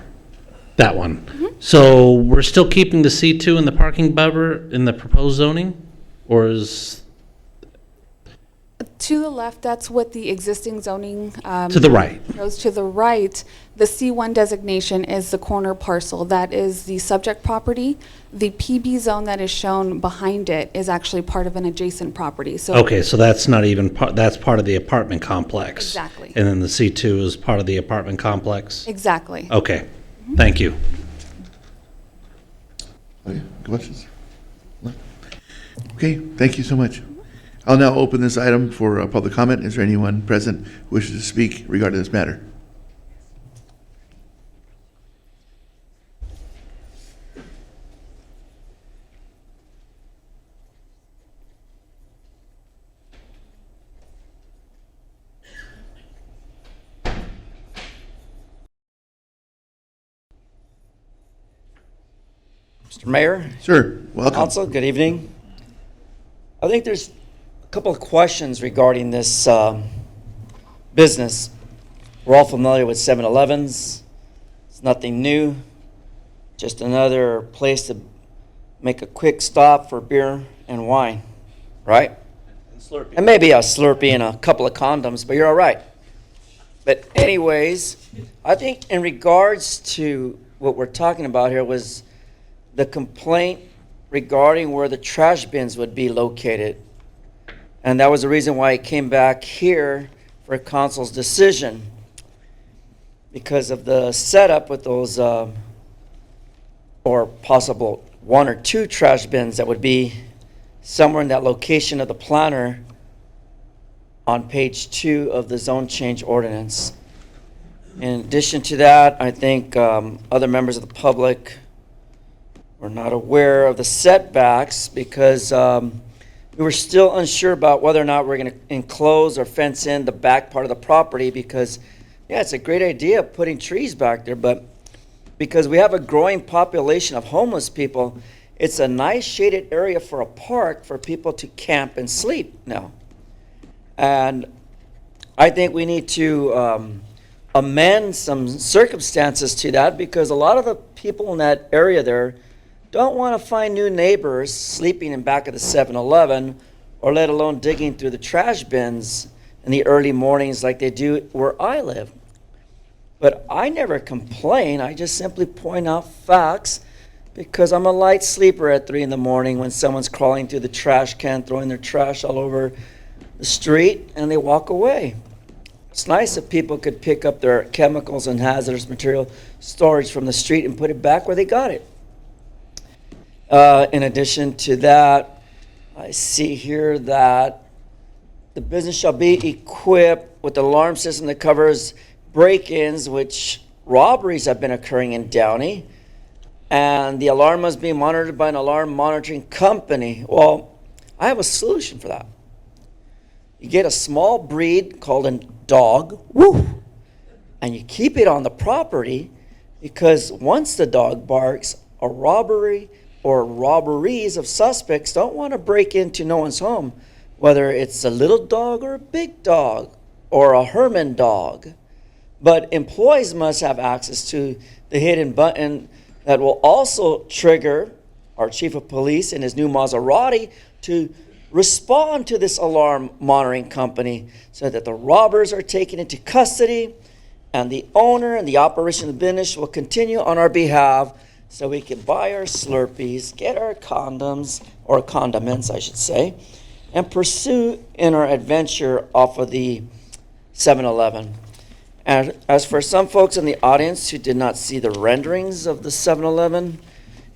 that one? Mm-hmm. So we're still keeping the C2 in the parking buffer in the proposed zoning? Or is, To the left, that's what the existing zoning to the right? goes. To the right, the C1 designation is the corner parcel. That is the subject property. The PB zone that is shown behind it is actually part of an adjacent property. So Okay, so that's not even, that's part of the apartment complex? Exactly. And then the C2 is part of the apartment complex? Exactly. Okay, thank you. Okay, questions? No? Okay, thank you so much. I'll now open this item for public comment. Is there anyone present who wishes to speak regarding this matter? Mr. Mayor, Sir, welcome. Council, good evening. I think there's a couple of questions regarding this business. We're all familiar with 7-Elevens. It's nothing new, just another place to make a quick stop for beer and wine, right? And maybe a Slurpee and a couple of condoms, but you're all right. But anyways, I think in regards to what we're talking about here was the complaint regarding where the trash bins would be located. And that was the reason why I came back here for council's decision, because of the setup with those, or possible 1 or 2 trash bins that would be somewhere in that location of the planner on page 2 of the zone change ordinance. In addition to that, I think other members of the public were not aware of the setbacks because we were still unsure about whether or not we're going to enclose or fence in the back part of the property because, yeah, it's a great idea putting trees back there, but because we have a growing population of homeless people, it's a nice shaded area for a park for people to camp and sleep now. And I think we need to amend some circumstances to that because a lot of the people in that area there don't want to find new neighbors sleeping in back of the 7-Eleven or let alone digging through the trash bins in the early mornings like they do where I live. But I never complain. I just simply point out facts because I'm a light sleeper at 3 in the morning when someone's crawling through the trash can, throwing their trash all over the street, and they walk away. It's nice if people could pick up their chemicals and hazardous material storage from the street and put it back where they got it. In addition to that, I see here that the business shall be equipped with an alarm system that covers break-ins, which robberies have been occurring in Downey, and the alarm must be monitored by an alarm monitoring company. Well, I have a solution for that. You get a small breed called a dog, woo, and you keep it on the property because once the dog barks, a robbery or robberies of suspects don't want to break into no one's home, whether it's a little dog or a big dog or a Herman dog. But employees must have access to the hidden button that will also trigger our chief of police in his new Maserati to respond to this alarm monitoring company so that the robbers are taken into custody and the owner and the operation of the business will continue on our behalf so we can buy our Slurpees, get our condoms, or condiments, I should say, and pursue in our adventure off of the 7-Eleven. And as for some folks in the audience who did not see the renderings of the 7-Eleven,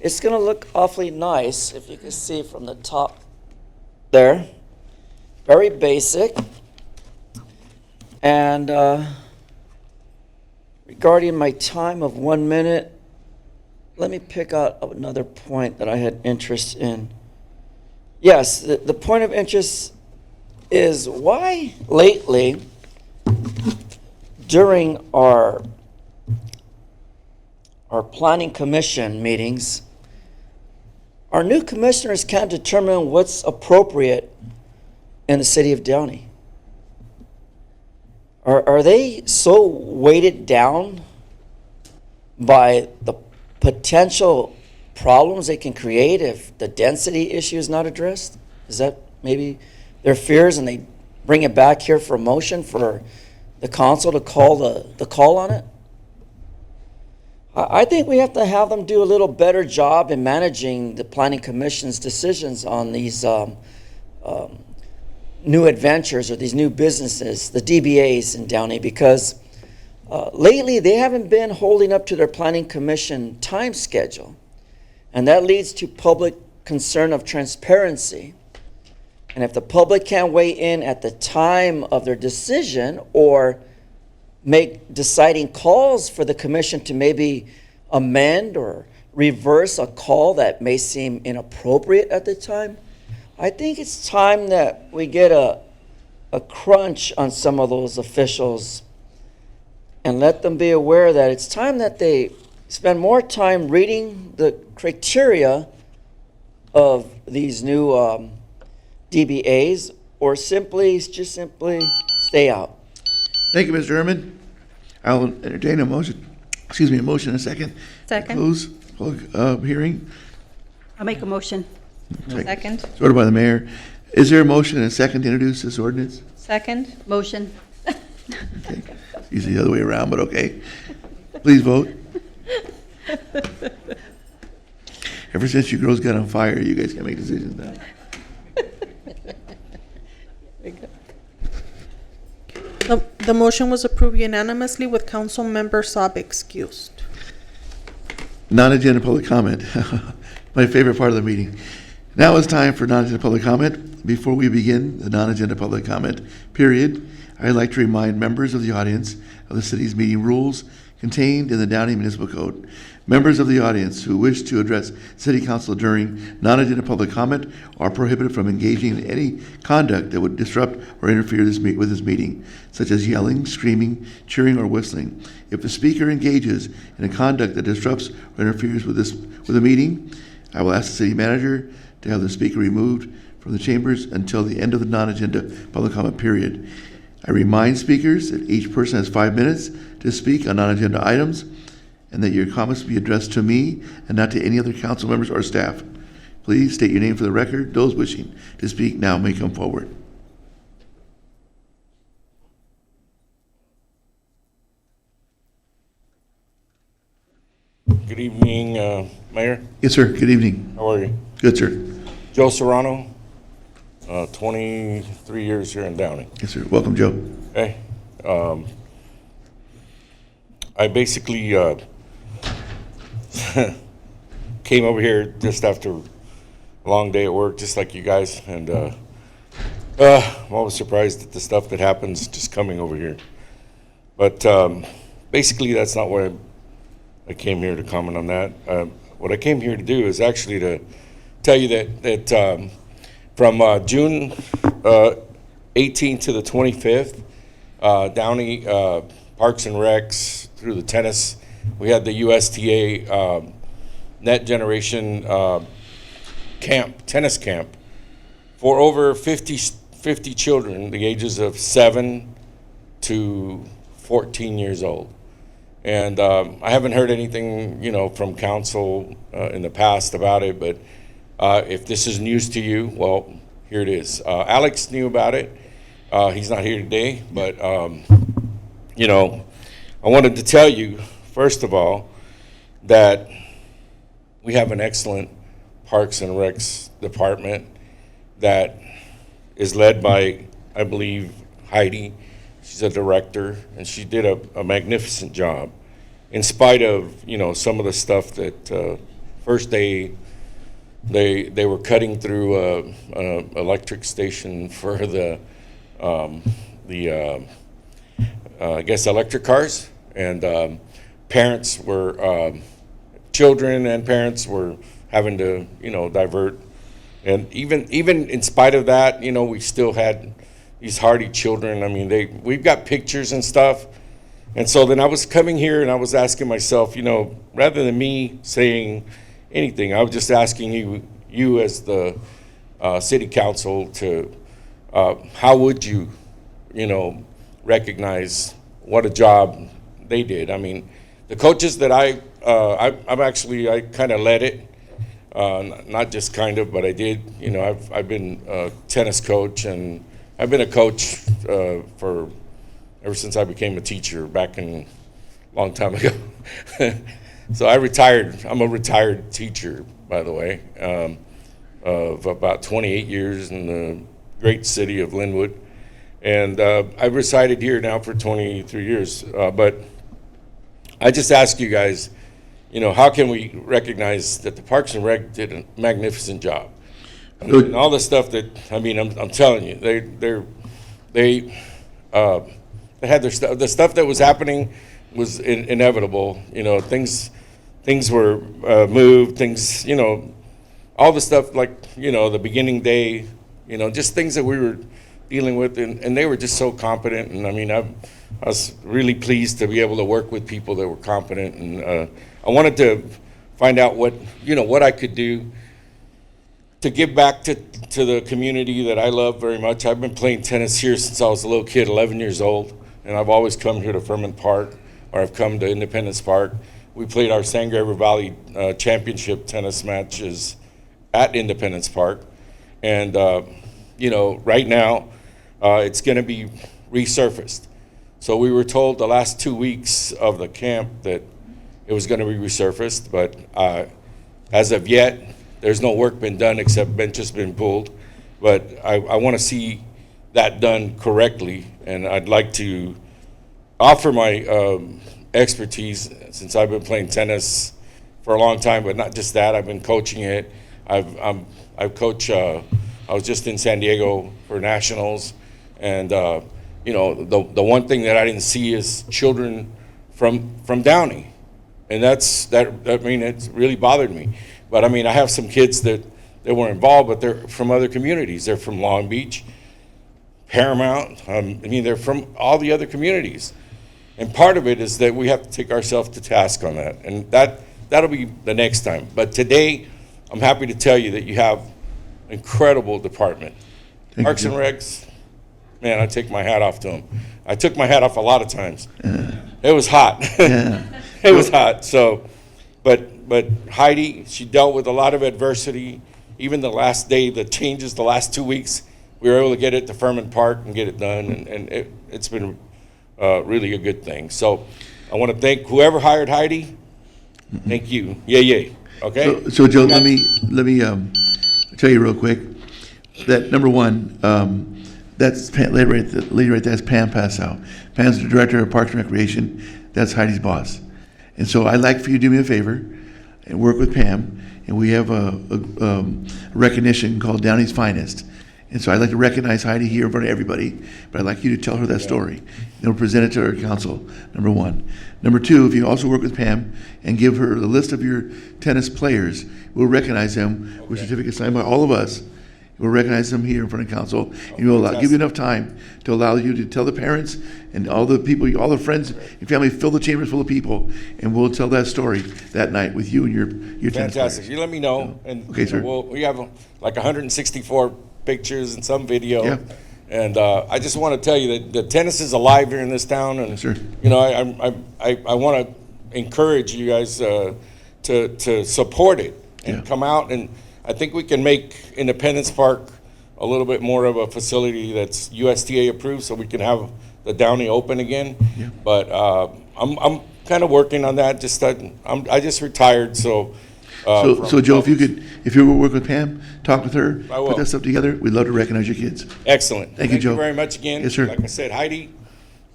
it's going to look awfully nice if you can see from the top there. Very basic. And regarding my time of 1 minute, let me pick out another point that I had interest in. Yes, the point of interest is why lately during our planning commission meetings, our new commissioners can't determine what's appropriate in the city of Downey. Are they so weighted down by the potential problems they can create if the density issue is not addressed? Is that maybe their fears and they bring it back here for a motion for the council to call the call on it? I think we have to have them do a little better job in managing the planning commission's decisions on these new adventures or these new businesses, the DBAs in Downey, because lately they haven't been holding up to their planning commission time schedule. And that leads to public concern of transparency. And if the public can't weigh in at the time of their decision or make deciding calls for the commission to maybe amend or reverse a call that may seem inappropriate at the time, I think it's time that we get a crunch on some of those officials and let them be aware that it's time that they spend more time reading the criteria of these new DBAs or simply stay out. Thank you, Mr. Herman. I'll entertain a motion, a motion and a second. Second. Close hearing. I'll make a motion. Second. Ordered by the mayor. Is there a motion and a second to introduce this ordinance? Second. Motion. Okay. It's usually the other way around, but okay. Please vote. Ever since you girls got on fire, you guys can make decisions now. The motion was approved unanimously with Councilmember Saab excused. Non-agenda public comment, my favorite part of the meeting. Now it's time for non-agenda public comment. Before we begin the non-agenda public comment period, I'd like to remind members of the audience of the city's meeting rules contained in the Downey Municipal Code. Members of the audience who wish to address City Council during non-agenda public comment are prohibited from engaging in any conduct that would disrupt or interfere with this meeting, such as yelling, screaming, cheering, or whistling. If the speaker engages in a conduct that disrupts or interferes with the meeting, I will ask the city manager to have the speaker removed from the chambers until the end of the non-agenda public comment period. I remind speakers that each person has 5 minutes to speak on non-agenda items, and that your comments be addressed to me and not to any other council members or staff. Please state your name for the record. Those wishing to speak now may come forward. Good evening, Mayor. Yes, sir. Good evening. How are you? Good, sir. Joe Serrano, 23 years here in Downey. Yes, sir. Welcome, Joe. Okay. I basically came over here just after a long day at work, just like you guys, and I'm always surprised at the stuff that happens just coming over here. But basically, that's not what I came here to comment on that. What I came here to do is actually to tell you that from June 18th to the 25th, Downey Parks and Recs through the tennis, we had the USTA Net Generation tennis camp for over 50 children, the ages of 7 to 14 years old. And I haven't heard anything, from council in the past about it, but if this is news to you, well, here it is. Alex knew about it. He's not here today, but, I wanted to tell you, first of all, that we have an excellent Parks and Recs department that is led by, I believe, Heidi. She's a director, and she did a magnificent job. In spite of, some of the stuff that first they were cutting through an electric station for the I guess electric cars, and parents were children and parents were having to divert, and even in spite of that, we still had these hardy children. I mean, we've got pictures and stuff. And so then I was coming here and I was asking myself, rather than me saying anything, I was just asking you as the city council to, how would you, recognize what a job they did? I mean, the coaches that I kind of led it, not just kind of, but I did. I've been a tennis coach, and I've been a coach for ever since I became a teacher back in a long time ago. So I retired. I'm a retired teacher, by the way, of about 28 years in the great city of Linwood. And I've resided here now for 23 years. But I just ask you guys, how can we recognize that the Parks and Rec did a magnificent job? And all the stuff that, I'm telling you, they had their stuff. The stuff that was happening was inevitable. Things were moved. Things, all the stuff like the beginning day. Just things that we were dealing with, and they were just so competent. And I was really pleased to be able to work with people that were competent. And I wanted to find out what I could do to give back to the community that I love very much. I've been playing tennis here since I was a little kid, 11 years old, and I've always come here to Furman Park, or I've come to Independence Park. We played our Sangre River Valley championship tennis matches at Independence Park, and right now it's going to be resurfaced. So we were told the last 2 weeks of the camp that it was going to be resurfaced, but as of yet, there's no work been done except benches been pulled. But I want to see that done correctly, and I'd like to offer my expertise since I've been playing tennis for a long time, but not just that. I've been coaching it. I've coached. I was just in San Diego for nationals, and you know, the one thing that I didn't see is children from Downey, and I mean, it really bothered me. But I mean, I have some kids that were involved, but they're from other communities. They're from Long Beach, Paramount. I mean, they're from all the other communities. And part of it is that we have to take ourselves to task on that. And that'll be the next time. But today, I'm happy to tell you that you have an incredible department. Parks and Recs, man, I take my hat off to them. I took my hat off a lot of times. It was hot. It was hot. So, but Heidi, she dealt with a lot of adversity. Even the last day, the changes, the last 2 weeks, we were able to get it to Furman Park and get it done. And it's been really a good thing. So I want to thank whoever hired Heidi. Thank you. Yay. Okay? So Joe, let me tell you real quick that number one, that's lady right there, that's Pam Passow. Pam's the director of Parks and Recreation. That's Heidi's boss. And so I'd like for you to do me a favor and work with Pam. And we have a recognition called Downey's Finest. And so I'd like to recognize Heidi here in front of everybody, but I'd like you to tell her that story. And we'll present it to our council, number one. Number two, if you also work with Pam and give her the list of your tennis players, we'll recognize them with certificates signed by all of us. We'll recognize them here in front of council, and we'll give you enough time to allow you to tell the parents and all the people, all the friends and family, fill the chambers full of people, and we'll tell that story that night with you and your tennis players. Fantastic. You let me know. And okay, sir. We have like 164 pictures and some video. Yeah. And I just want to tell you that the tennis is alive here in this town, and sure. You know, I want to encourage you guys to support it and come out, and I think we can make Independence Park a little bit more of a facility that's USDA approved, so we can have the Downey open again. Yeah. But I'm kind of working on that. I just retired, so. So Joe, if you work with Pam, talk with her, I will. put that stuff together. We'd love to recognize your kids. Excellent. Thank you, Joe. Thank you very much again. Yes, sir. Like I said, Heidi,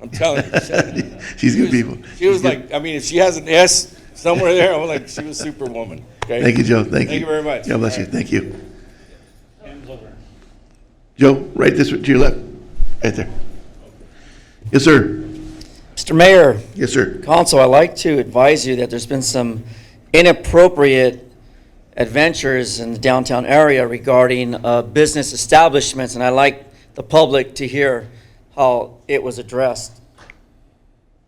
I'm telling you. She's good people. She was like, I mean, if she has an S somewhere there, I'm like, she was superwoman. Okay. Thank you, Joe. Thank you. Thank you very much. God bless you. Thank you. Joe, right this way, to your left. Right there. Yes, sir. Mr. Mayor. Yes, sir. Council, I'd like to advise you that there's been some inappropriate adventures in the downtown area regarding business establishments, and I'd like the public to hear how it was addressed.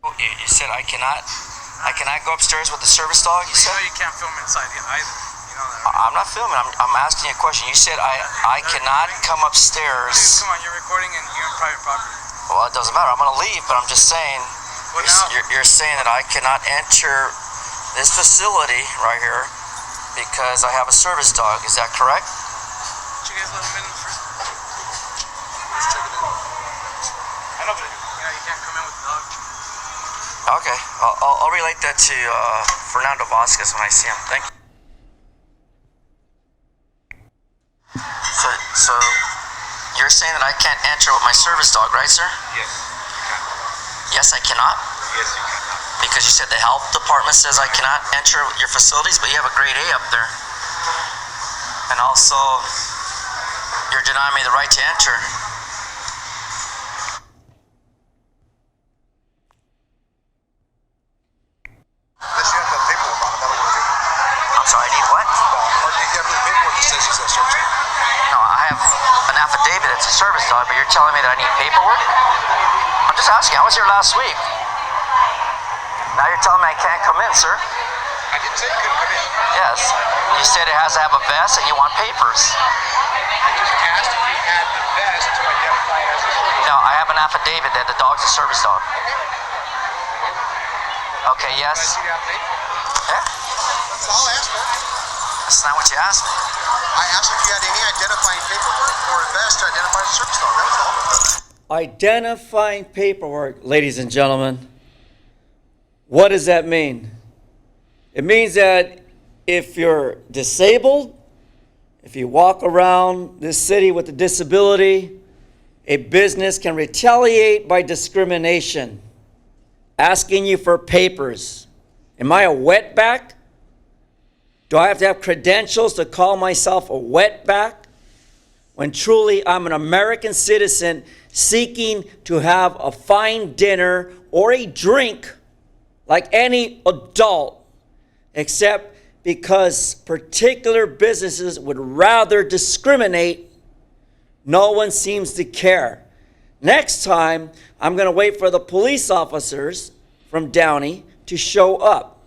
You said I cannot go upstairs with the service dog, you said? No, you can't film inside either. You know that, right? I'm not filming, I'm asking you a question. You said I cannot come upstairs. Dude, come on, you're recording and you're on private property. Well, it doesn't matter, I'm gonna leave, but I'm just saying, you're saying that I cannot enter this facility right here because I have a service dog, is that correct? Did you guys let him in first? Let's check it out. I know, but you can't come in with the dog. Okay, I'll relate that to Fernando Vasquez when I see him. Thank you. So you're saying that I can't enter with my service dog, right, sir? Yes, you can. Yes, I cannot? Yes, you can. Because you said the health department says I cannot enter your facilities, but you have a grade A up there. And also, you're denying me the right to enter. Unless you have the paperwork on it, that'll work too. I'm sorry, I need what? Or do you have the paperwork that says he's a service dog? No, I have an affidavit that's a service dog, but you're telling me that I need paperwork? I'm just asking, I was here last week. Now you're telling me I can't come in, sir? I didn't say you couldn't come in. Yes. You said it has to have a vest and you want papers. I just asked if you had the vest to identify it as a service dog. No, I have an affidavit that the dog's a service dog. Okay, yes. Can I see the affidavit? Yeah. That's all I asked for. That's not what you asked me. I asked if you had any identifying paperwork or a vest to identify as a service dog. That was all. Identifying paperwork, ladies and gentlemen. What does that mean? It means that if you're disabled, if you walk around this city with a disability, a business can retaliate by discrimination. asking you for papers. Am I a wetback? Do I have to have credentials to call myself a wetback? When truly I'm an American citizen seeking to have a fine dinner or a drink like any adult, except because particular businesses would rather discriminate, no one seems to care. Next time, I'm going to wait for the police officers from Downey to show up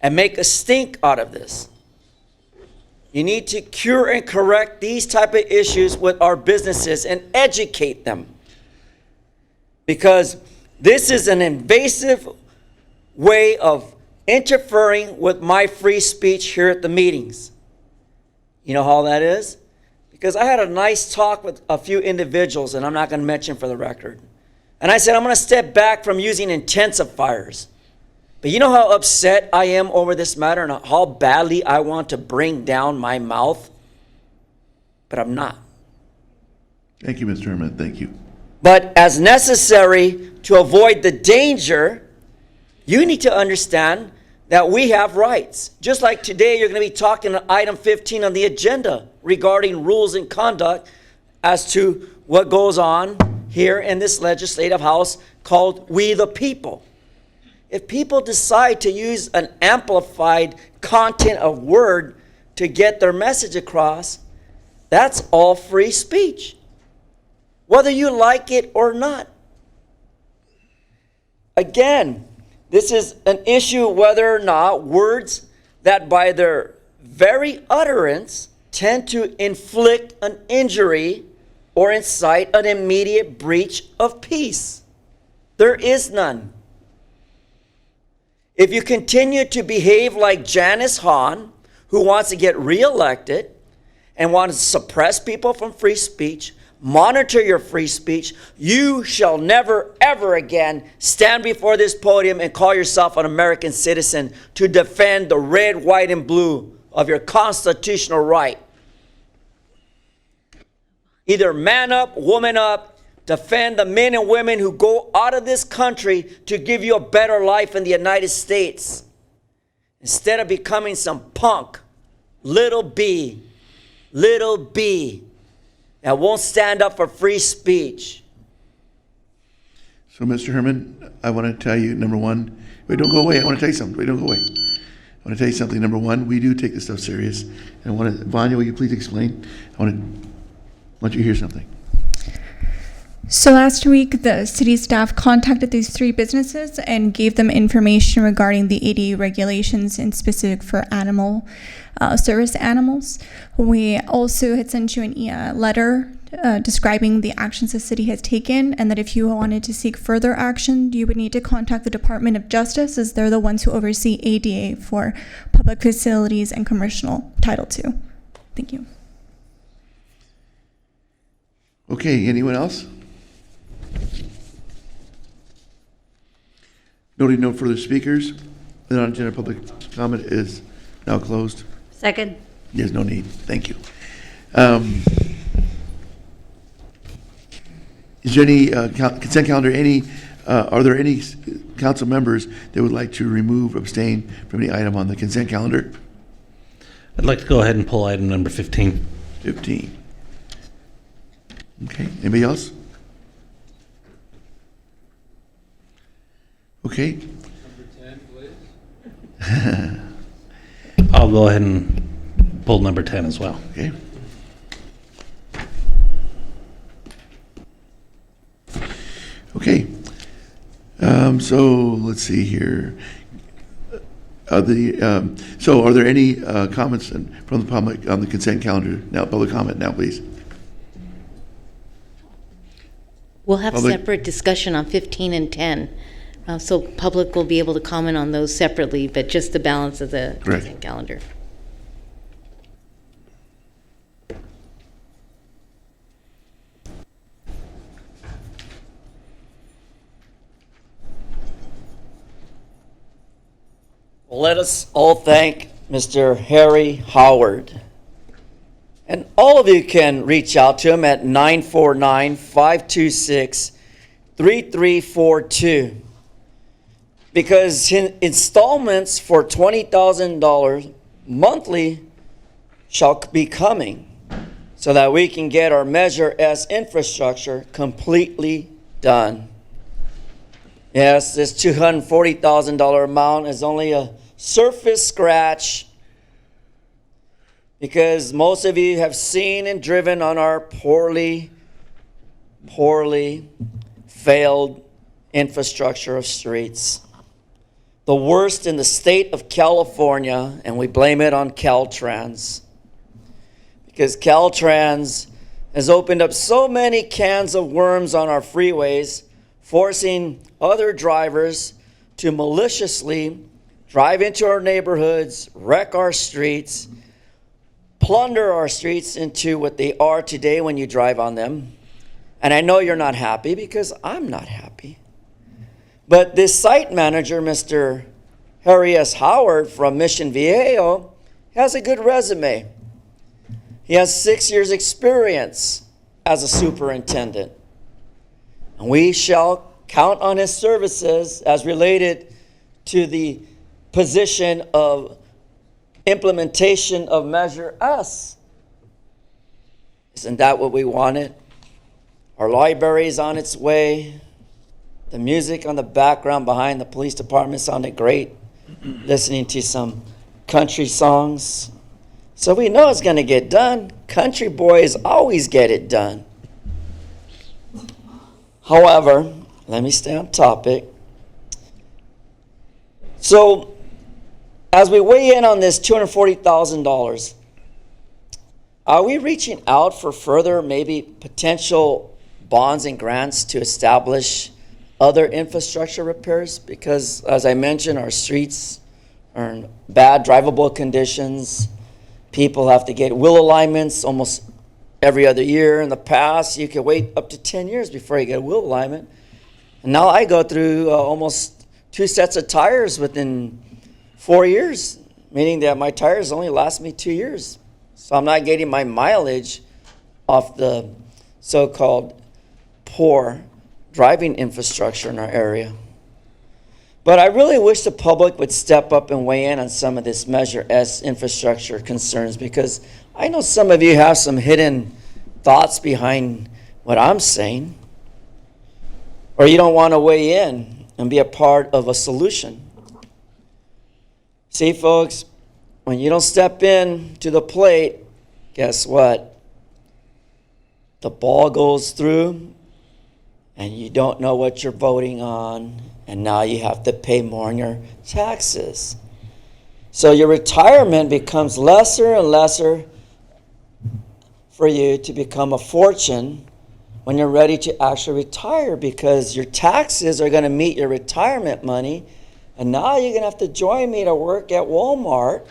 and make a stink out of this. You need to cure and correct these type of issues with our businesses and educate them. Because this is an invasive way of interfering with my free speech here at the meetings. You know how that is? Because I had a nice talk with a few individuals, and I'm not going to mention for the record. And I said, I'm going to step back from using intensifiers. But you know how upset I am over this matter and how badly I want to bring down my mouth? But I'm not. Thank you, Mr. Herman. Thank you. But as necessary to avoid the danger, you need to understand that we have rights. Just like today, you're going to be talking on item 15 on the agenda regarding rules and conduct as to what goes on here in this legislative house called We the People. If people decide to use an amplified content of word to get their message across, that's all free speech, whether you like it or not. Again, this is an issue whether or not words that by their very utterance tend to inflict an injury or incite an immediate breach of peace. There is none. If you continue to behave like Janice Hahn, who wants to get reelected and wants to suppress people from free speech, monitor your free speech, you shall never, ever again stand before this podium and call yourself an American citizen to defend the red, white, and blue of your constitutional right. Either man up, woman up, defend the men and women who go out of this country to give you a better life in the United States, instead of becoming some punk, little b, that won't stand up for free speech. So, Mr. Herman, I want to tell you, number one, wait, don't go away. I want to tell you something. Wait, don't go away. I want to tell you something. Number one, we do take this stuff serious. And I want to, Vanya, will you please explain? I want you to hear something. So last week, the city staff contacted these 3 businesses and gave them information regarding the ADA regulations and specific for animal service animals. We also had sent you a letter describing the actions the city has taken, and that if you wanted to seek further action, you would need to contact the Department of Justice, as they're the ones who oversee ADA for public facilities and commercial Title II. Thank you. Okay, anyone else? Noting no further speakers, the non-agenda public comment is now closed. Second. There's no need. Thank you. Is there any consent calendar? Are there any council members that would like to remove, abstain from any item on the consent calendar? I'd like to go ahead and pull item number 15. 15. Okay. Anybody else? Okay. Number 10, please. I'll go ahead and pull number 10 as well. Okay. Okay. So let's see here. Are there any comments from the public on the consent calendar? Now, public comment now, please. We'll have Public- separate discussion on 15 and 10. So public will be able to comment on those separately, but just the balance of the Correct. consent calendar. Let us all thank Mr. Harry Howard. And all of you can reach out to him at 949-526-3342. because installments for $20,000 monthly shall be coming so that we can get our Measure S infrastructure completely done. Yes, this $240,000 amount is only a surface scratch because most of you have seen and driven on our poorly failed infrastructure of streets. The worst in the state of California, and we blame it on Caltrans. Because Caltrans has opened up so many cans of worms on our freeways, forcing other drivers to maliciously drive into our neighborhoods, wreck our streets, plunder our streets into what they are today when you drive on them. And I know you're not happy because I'm not happy. But this site manager, Mr. Harry S. Howard from Mission Viejo, has a good resume. He has 6 years' experience as a superintendent. And we shall count on his services as related to the position of implementation of Measure S. Isn't that what we wanted? Our library is on its way. The music on the background behind the police department sounded great. Listening to some country songs. So we know it's going to get done. Country boys always get it done. However, let me stay on topic. So, as we weigh in on this $240,000, are we reaching out for further, maybe potential bonds and grants to establish other infrastructure repairs? Because, as I mentioned, our streets are in bad drivable conditions. People have to get wheel alignments almost every other year. In the past, you could wait up to 10 years before you get a wheel alignment. And now I go through almost 2 sets of tires within 4 years, meaning that my tires only last me 2 years. So I'm not getting my mileage off the so-called poor driving infrastructure in our area. But I really wish the public would step up and weigh in on some of this Measure S infrastructure concerns, because I know some of you have some hidden thoughts behind what I'm saying, or you don't want to weigh in and be a part of a solution. See, folks, when you don't step in to the plate, guess what? The ball goes through and you don't know what you're voting on, and now you have to pay more on your taxes. So your retirement becomes lesser and lesser for you to become a fortune when you're ready to actually retire, because your taxes are going to meet your retirement money, and now you're going to have to join me to work at Walmart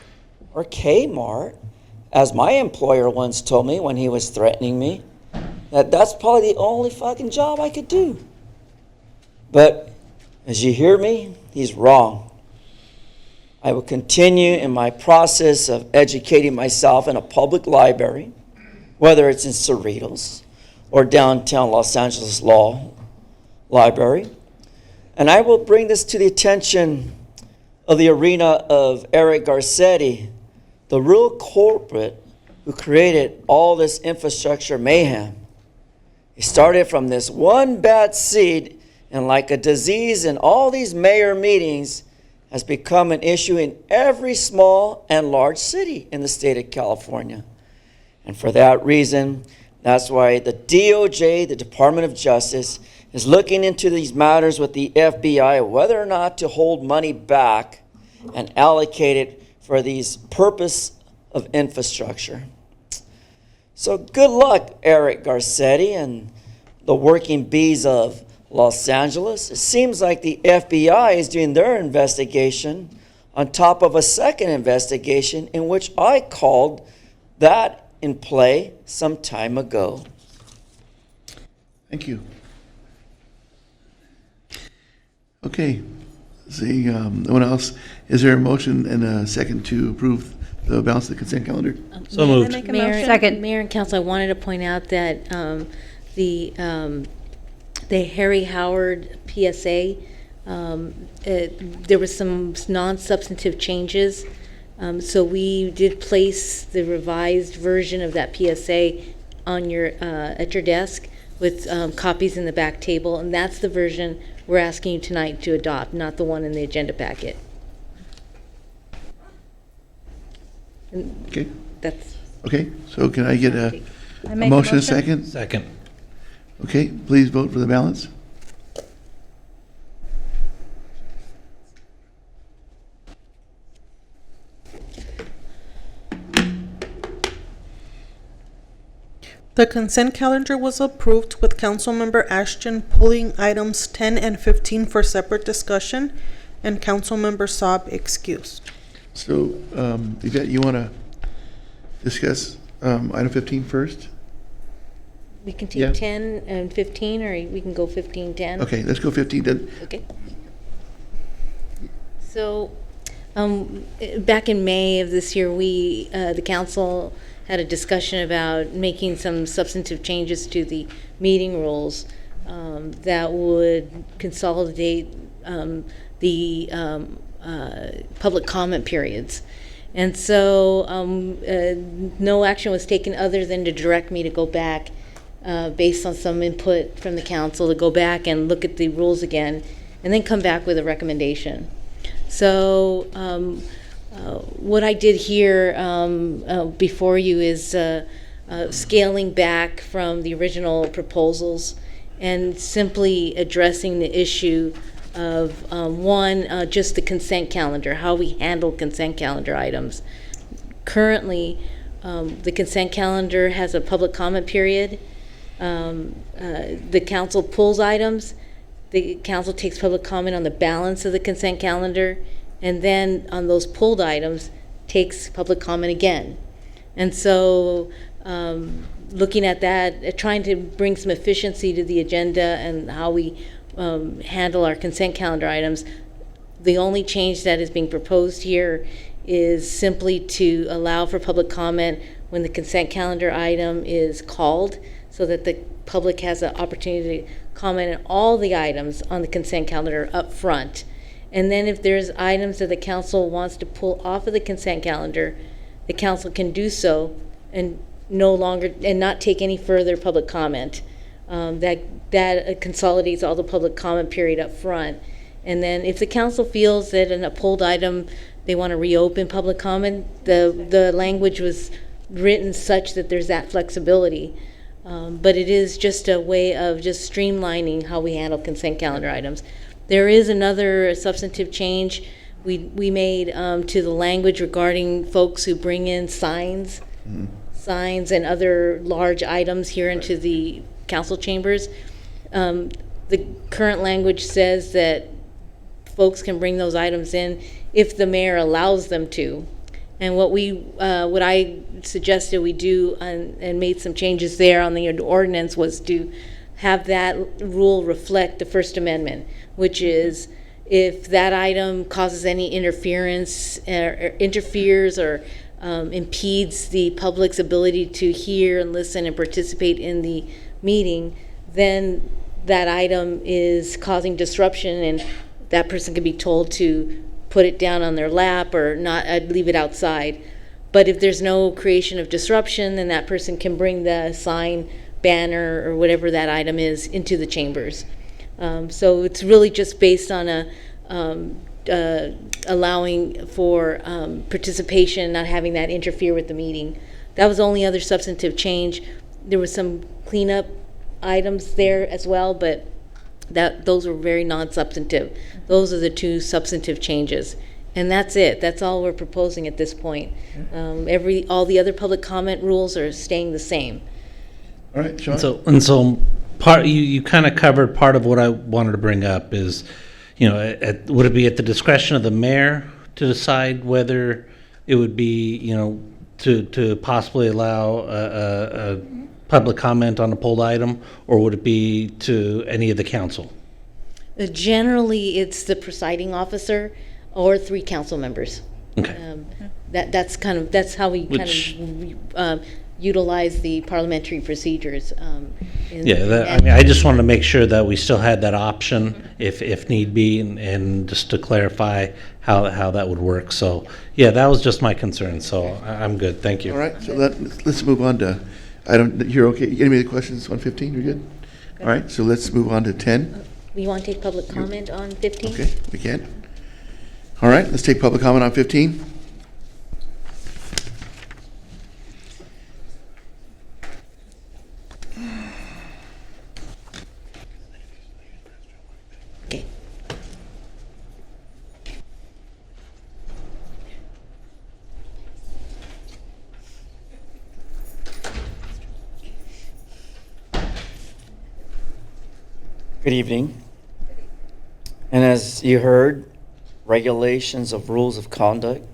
or Kmart, as my employer once told me when he was threatening me. That's probably the only fucking job I could do. But as you hear me, he's wrong. I will continue in my process of educating myself in a public library, whether it's in Cerritos or downtown Los Angeles Law Library. And I will bring this to the attention of the arena of Eric Garcetti, the real corporate who created all this infrastructure mayhem. He started from this one bad seed, and like a disease in all these mayor meetings, has become an issue in every small and large city in the state of California. And for that reason, that's why the DOJ, the Department of Justice, is looking into these matters with the FBI, whether or not to hold money back and allocate it for these purpose of infrastructure. So good luck, Eric Garcetti and the working bees of Los Angeles. It seems like the FBI is doing their investigation on top of a second investigation in which I called that in play some time ago. Thank you. Okay. See, no one else. Is there a motion and a second to approve the balance of the consent calendar? So moved. Mayor and Council, I wanted to point out that the Harry Howard PSA There were some non-substantive changes. So we did place the revised version of that PSA on your, at your desk with copies in the back table, and that's the version we're asking you tonight to adopt, not the one in the agenda packet. And Okay. that's, Okay, so can I get a make a motion, motion. a second? Second. Okay, please vote for the balance. The consent calendar was approved with Councilmember Ashton pulling items 10 and 15 for separate discussion and Councilmember Saab excused. So, Yvette, you want to discuss item 15 first? we can Yeah. take 10 and 15, or we can go 15, 10. Okay, let's go 15 then. Okay. So, back in May of this year, we, the council had a discussion about making some substantive changes to the meeting rules that would consolidate the public comment periods. And so no action was taken other than to direct me to go back, based on some input from the council, to go back and look at the rules again, and then come back with a recommendation. So what I did here before you is scaling back from the original proposals and simply addressing the issue of just the consent calendar, how we handle consent calendar items. Currently, the consent calendar has a public comment period. The council pulls items. The council takes public comment on the balance of the consent calendar, and then on those pulled items, takes public comment again. And so, looking at that, trying to bring some efficiency to the agenda and how we handle our consent calendar items, the only change that is being proposed here is simply to allow for public comment when the consent calendar item is called, so that the public has an opportunity to comment on all the items on the consent calendar up front. And then if there's items that the council wants to pull off of the consent calendar, the council can do so and not take any further public comment. That consolidates all the public comment period up front. And then if the council feels that in a pulled item they want to reopen public comment, the language was written such that there's that flexibility. But it is just a way of just streamlining how we handle consent calendar items. There is another substantive change we made to the language regarding folks who bring in signs and other large items here into the council chambers. The current language says that folks can bring those items in if the mayor allows them to. And what I suggested we do and made some changes there on the ordinance was to have that rule reflect the First Amendment, which is if that item causes any interference, interferes or impedes the public's ability to hear and listen and participate in the meeting, then that item is causing disruption, and that person can be told to put it down on their lap or not, leave it outside. But if there's no creation of disruption, then that person can bring the sign, banner, or whatever that item is into the chambers. So it's really just based on allowing for participation, not having that interfere with the meeting. That was the only other substantive change. There was some cleanup items there as well, but those were very non-substantive. Those are the two substantive changes, and that's it. That's all we're proposing at this point. All the other public comment rules are staying the same. All right, Sean? So part, you kind of covered part of what I wanted to bring up is, would it be at the discretion of the mayor to decide whether it would be, to possibly allow a public comment on a pulled item, or would it be to any of the council? Generally, it's the presiding officer or 3 council members. Okay. That's how we Which- kind of utilize the parliamentary procedures. I just wanted to make sure that we still had that option if need be, and just to clarify how that would work. So, yeah, that was just my concern, so I'm good, thank you. All right, so let's move on to, you're okay, any other questions on 15, you're good? All right, so let's move on to 10. We want to take public comment on 15? Okay, we can. All right, let's take public comment on 15. Okay. Good evening. And as you heard, regulations of rules of conduct.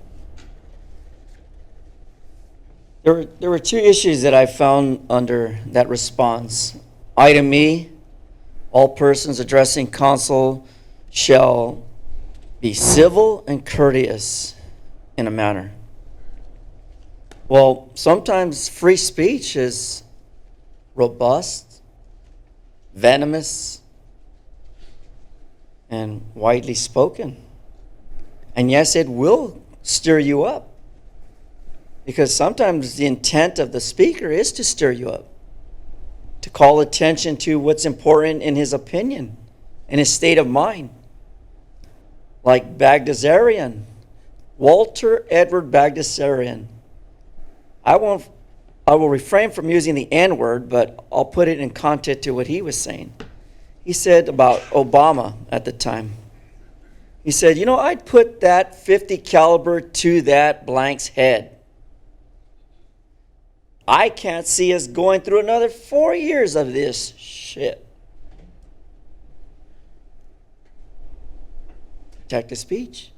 There were two issues that I found under that response. Item E, all persons addressing council shall be civil and courteous in a manner. Well, sometimes free speech is robust, venomous, and widely spoken. And yes, it will stir you up, because sometimes the intent of the speaker is to stir you up, to call attention to what's important in his opinion, in his state of mind. Like Bagdasarian, Walter Edward Bagdasarian. I will refrain from using the N-word, but I'll put it in context to what he was saying. He said about Obama at the time. He said, you know, I'd put that 50 caliber to that blank's head. I can't see us going through another 4 years of this shit. Protected speech.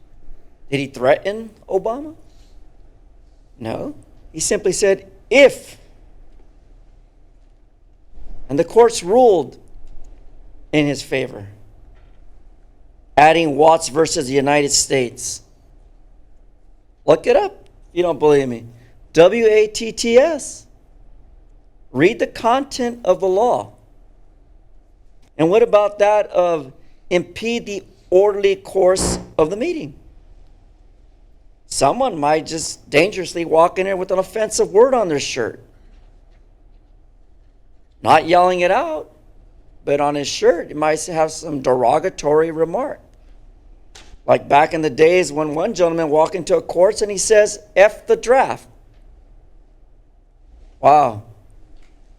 Did he threaten Obama? No. He simply said, if. And the courts ruled in his favor, adding Watts versus the United States. Look it up if you don't believe me. WATTS. Read the content of the law. And what about that of impede the orderly course of the meeting? Someone might just dangerously walk in there with an offensive word on their shirt. Not yelling it out, but on his shirt, he might have some derogatory remark. Like back in the days when one gentleman walked into a court and he says, F the draft. Wow.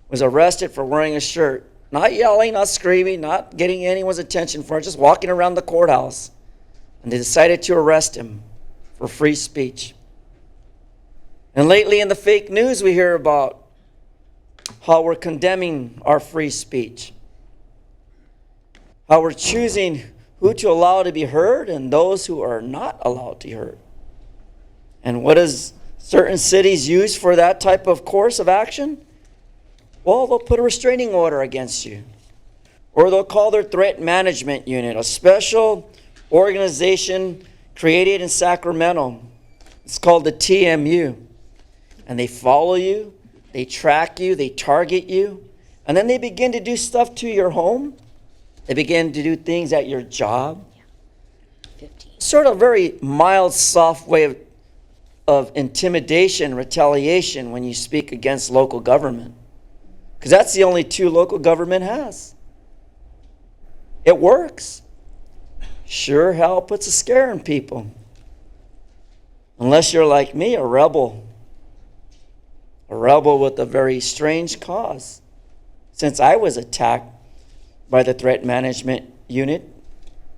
Was arrested for wearing a shirt. Not yelling, not screaming, not getting anyone's attention for it, just walking around the courthouse. And they decided to arrest him for free speech. And lately in the fake news, we hear about how we're condemning our free speech. How we're choosing who to allow to be heard and those who are not allowed to be heard. And what does certain cities use for that type of course of action? Well, they'll put a restraining order against you. Or they'll call their threat management unit, a special organization created in Sacramento. It's called the TMU. And they follow you, they track you, they target you, and then they begin to do stuff to your home. They begin to do things at your job. Sort of very mild, soft way of intimidation, retaliation when you speak against local government. Because that's the only tool local government has. It works. Sure hell puts a scare in people. Unless you're like me, a rebel. A rebel with a very strange cause. Since I was attacked by the threat management unit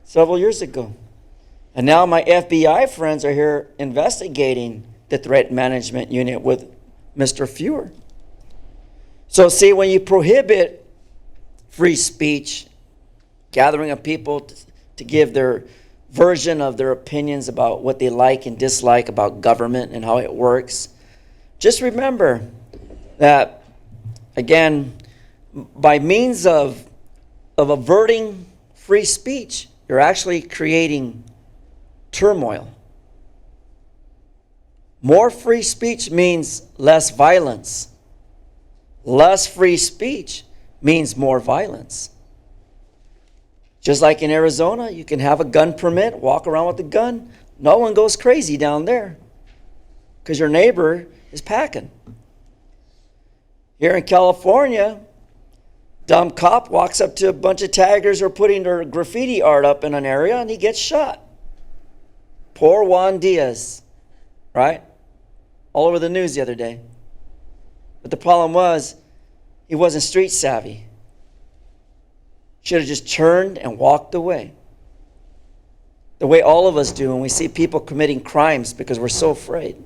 several years ago. And now my FBI friends are here investigating the threat management unit with Mr. Fewer. So see, when you prohibit free speech, gathering of people to give their version of their opinions about what they like and dislike about government and how it works, just remember that, again, by means of averting free speech, you're actually creating turmoil. More free speech means less violence. Less free speech means more violence. Just like in Arizona, you can have a gun permit, walk around with a gun. No one goes crazy down there because your neighbor is packing. Here in California, dumb cop walks up to a bunch of taggers who are putting their graffiti art up in an area and he gets shot. Poor Juan Diaz, right? All over the news the other day. But the problem was, he wasn't street savvy. Should have just turned and walked away. The way all of us do when we see people committing crimes because we're so afraid.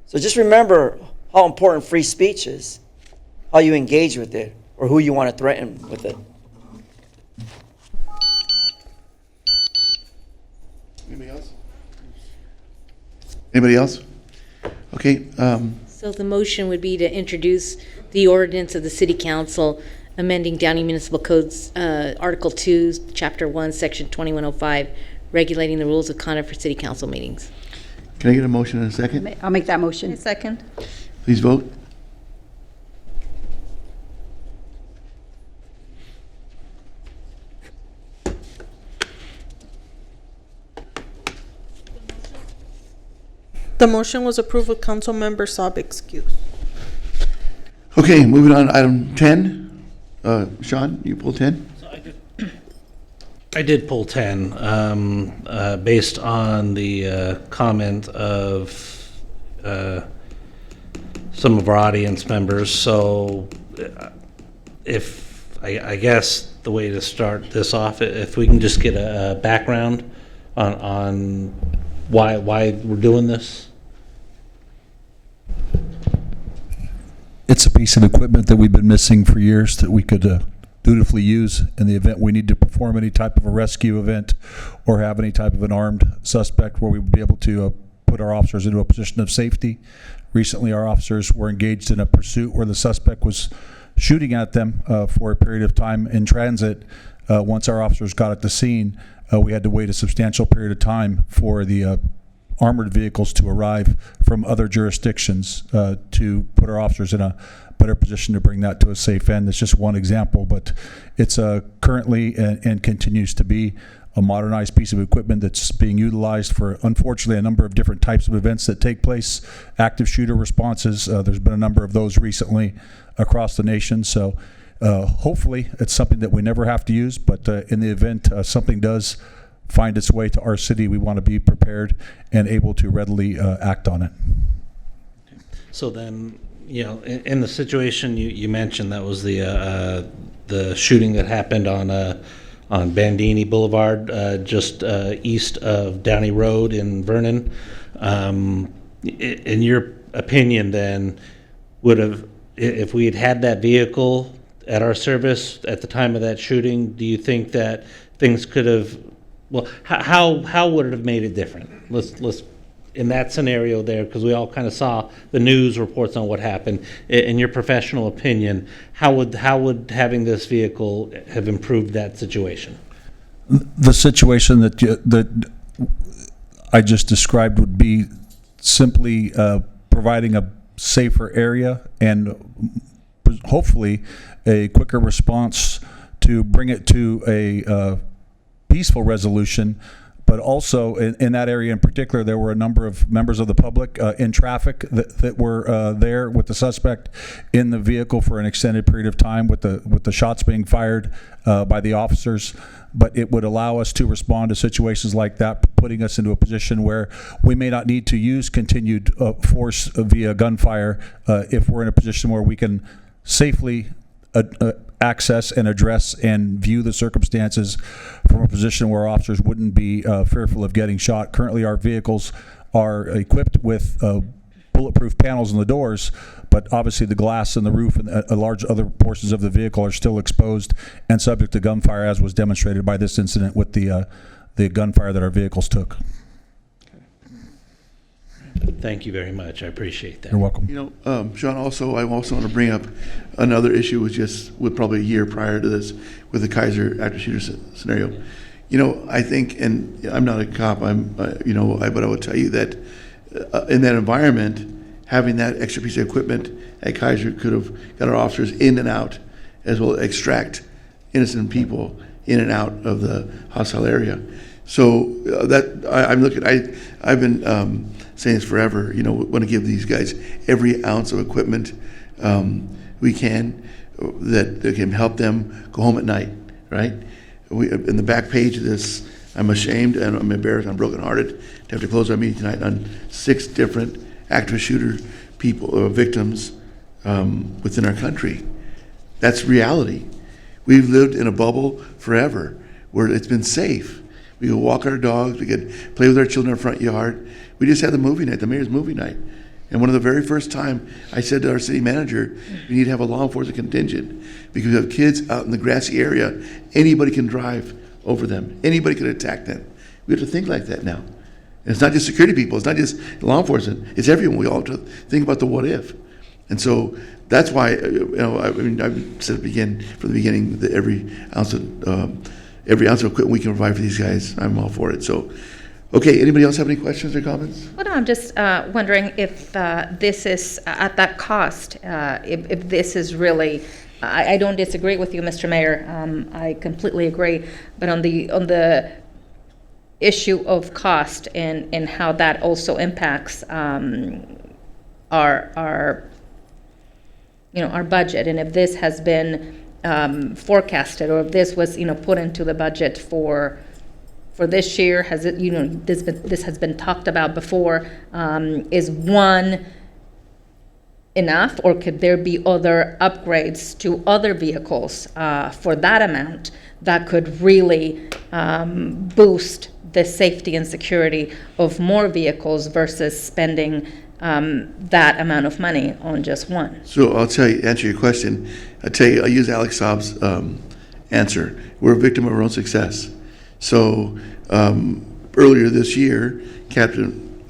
So just remember how important free speech is, how you engage with it, or who you want to threaten with it. Anybody else? Anybody else? Okay. So the motion would be to introduce the ordinance of the City Council amending Downey Municipal Codes, Article 2, Chapter 1, Section 2105, regulating the rules of conduct for City Council meetings. Can I get a motion in a second? I'll make that motion. Second. Please vote. The motion was approved with Councilmember Saab excused. Okay, moving on to item 10. Sean, you pull 10? I did pull 10, based on the comment of some of our audience members. So if, I guess the way to start this off, if we can just get a background on why we're doing this. It's a piece of equipment that we've been missing for years that we could dutifully use in the event we need to perform any type of a rescue event or have any type of an armed suspect where we would be able to put our officers into a position of safety. Recently, our officers were engaged in a pursuit where the suspect was shooting at them for a period of time in transit. Once our officers got at the scene, we had to wait a substantial period of time for the armored vehicles to arrive from other jurisdictions to put our officers in a better position to bring that to a safe end. It's just one example, but it's currently and continues to be a modernized piece of equipment that's being utilized for, unfortunately, a number of different types of events that take place. Active shooter responses, there's been a number of those recently across the nation. So hopefully it's something that we never have to use, but in the event something does find its way to our city, we want to be prepared and able to readily act on it. So then, in the situation you mentioned, that was the shooting that happened on Bandini Boulevard, just east of Downey Road in Vernon. In your opinion, then, if we had had that vehicle at our service at the time of that shooting, do you think that things could have? Well, how would it have made it different? Let's in that scenario there, because we all kind of saw the news reports on what happened. In your professional opinion, how would having this vehicle have improved that situation? The situation that I just described would be simply providing a safer area and hopefully a quicker response to bring it to a peaceful resolution. But also in that area in particular, there were a number of members of the public in traffic that were there with the suspect in the vehicle for an extended period of time with the shots being fired by the officers. But it would allow us to respond to situations like that, putting us into a position where we may not need to use continued force via gunfire if we're in a position where we can safely access and address and view the circumstances from a position where officers wouldn't be fearful of getting shot. Currently, our vehicles are equipped with bulletproof panels in the doors, but obviously the glass and the roof and large other portions of the vehicle are still exposed and subject to gunfire, as was demonstrated by this incident with the gunfire that our vehicles took. Thank you very much. I appreciate that. You're welcome. Sean, I also want to bring up another issue with probably a year prior to this with the Kaiser active shooter scenario. I think, and I'm not a cop, but I would tell you that in that environment, having that extra piece of equipment at Kaiser could have got our officers in and out, as well as extract innocent people in and out of the hostile area. So I've been saying this forever. You know, we want to give these guys every ounce of equipment we can that can help them go home at night. Right? In the back page of this, I'm ashamed and I'm embarrassed. I'm brokenhearted to have to close our meeting tonight on 6 different active shooter victims within our country. That's reality. We've lived in a bubble forever where it's been safe. We could walk our dogs, we could play with our children in our front yard. We just had the movie night, the mayor's movie night. And one of the very first time I said to our city manager, we need to have a law enforcement contingent because we have kids out in the grassy area. Anybody can drive over them. Anybody can attack them. We have to think like that now. And it's not just security people. It's not just law enforcement. It's everyone. We all have to think about the what if. And so that's why, I've said from the beginning that every ounce of equipment we can provide for these guys, I'm all for it. So, okay, anybody else have any questions or comments? Well, no, I'm just wondering if this is at that cost, if this is really, I don't disagree with you, Mr. Mayor. I completely agree. But on the issue of cost and how that also impacts our budget, and if this has been forecasted, or if this was put into the budget for this year, has it this has been talked about before? Is one enough, or could there be other upgrades to other vehicles for that amount that could really boost the safety and security of more vehicles versus spending that amount of money on just one? So answer your question. I'll use Alex Saab's answer. We're a victim of our own success. So earlier this year, Captain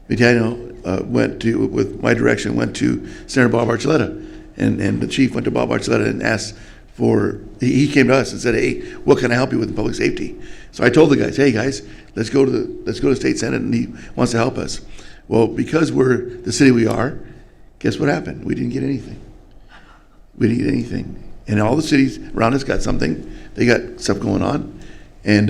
McDaniel with my direction, went to Senator Bob Archuleta, and the chief went to Bob Archuleta and asked he came to us and said, hey, what can I help you with in public safety? So I told the guys, hey guys, let's go to the state senate, and he wants to help us. Well, because we're the city we are, guess what happened? We didn't get anything. And all the cities around us got something. They got stuff going on. And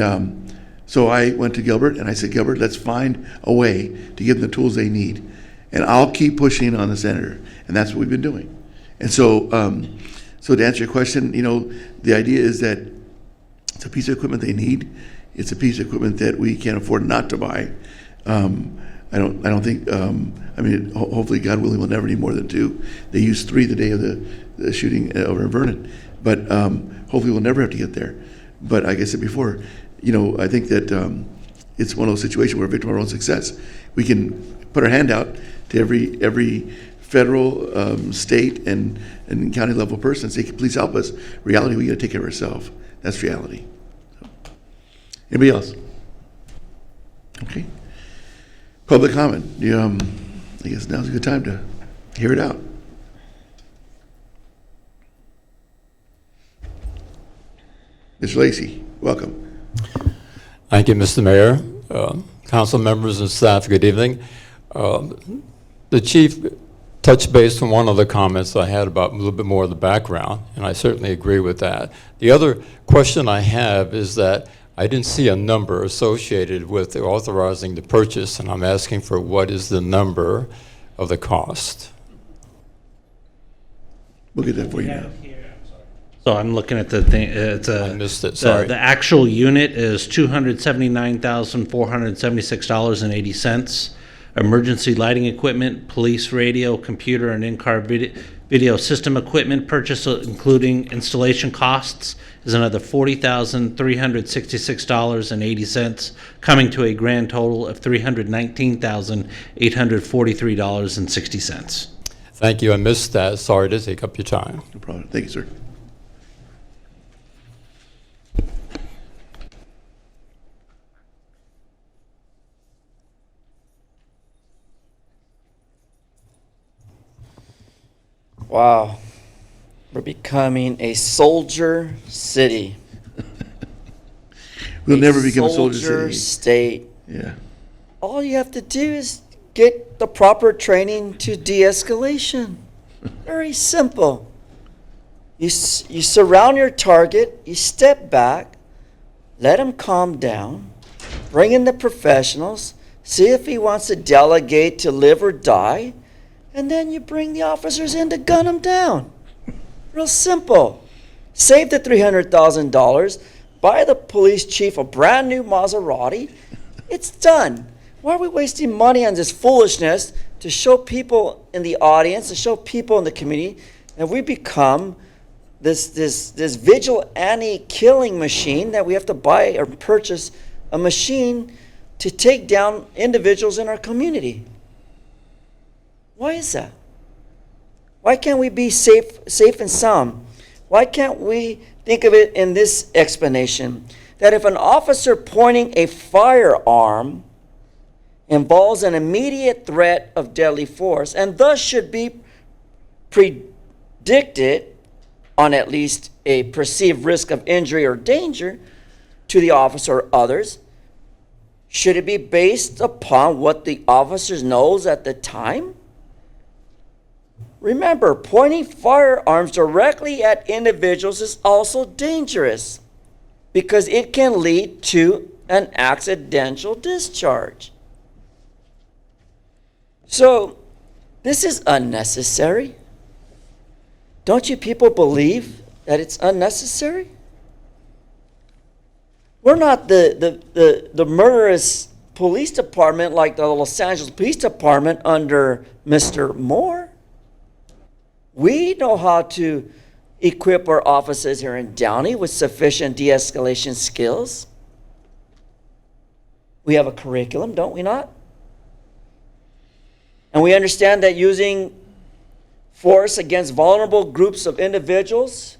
so I went to Gilbert and I said, Gilbert, let's find a way to give them the tools they need. And I'll keep pushing on the senator. And that's what we've been doing. And so to answer your question, the idea is that it's a piece of equipment they need. It's a piece of equipment that we can't afford not to buy. I don't think, hopefully, God willing, we'll never need more than 2. They used 3 the day of the shooting over in Vernon. But hopefully we'll never have to get there. But like I said before, I think that it's one of those situations where we're a victim of our own success. We can put our hand out to every federal, state, and county level person and say, please help us. Reality, we got to take care of ourselves. That's reality. Anybody else? Okay. Public comment. I guess now's a good time to hear it out. Mr. Lacy, welcome. Thank you, Mr. Mayor, council members and staff, good evening. The chief touched base on one of the comments I had about a little bit more of the background, and I certainly agree with that. The other question I have is that I didn't see a number associated with authorizing the purchase, and I'm asking for what is the number of the cost? We'll get that for you now. So I'm looking at the thing, I missed it, sorry. The actual unit is $279,476.80. Emergency lighting equipment, police radio, computer, and in-car video system equipment purchase, including installation costs, is another $40,366.80, coming to a grand total of $319,843.60. Thank you, I missed that. Sorry to take up your time. No problem. Thank you, sir. Wow. We're becoming a soldier city. We'll never become a soldier city. State. Yeah. All you have to do is get the proper training to de-escalation. Very simple. You surround your target, you step back, let him calm down, bring in the professionals, see if he wants to delegate to live or die, and then you bring the officers in to gun him down. Real simple. Save the $300,000, buy the police chief a brand new Maserati. It's done. Why are we wasting money on this foolishness to show people in the audience, to show people in the community that we become this vigilante killing machine, that we have to buy or purchase a machine to take down individuals in our community? Why is that? Why can't we be safe and sound? Why can't we think of it in this explanation, that if an officer pointing a firearm involves an immediate threat of deadly force and thus should be predicted on at least a perceived risk of injury or danger to the officer or others, should it be based upon what the officer knows at the time? Remember, pointing firearms directly at individuals is also dangerous because it can lead to an accidental discharge. So, this is unnecessary. Don't you people believe that it's unnecessary? We're not the murderous police department like the Los Angeles Police Department under Mr. Moore. We know how to equip our officers here in Downey with sufficient de-escalation skills. We have a curriculum, don't we not? And we understand that using force against vulnerable groups of individuals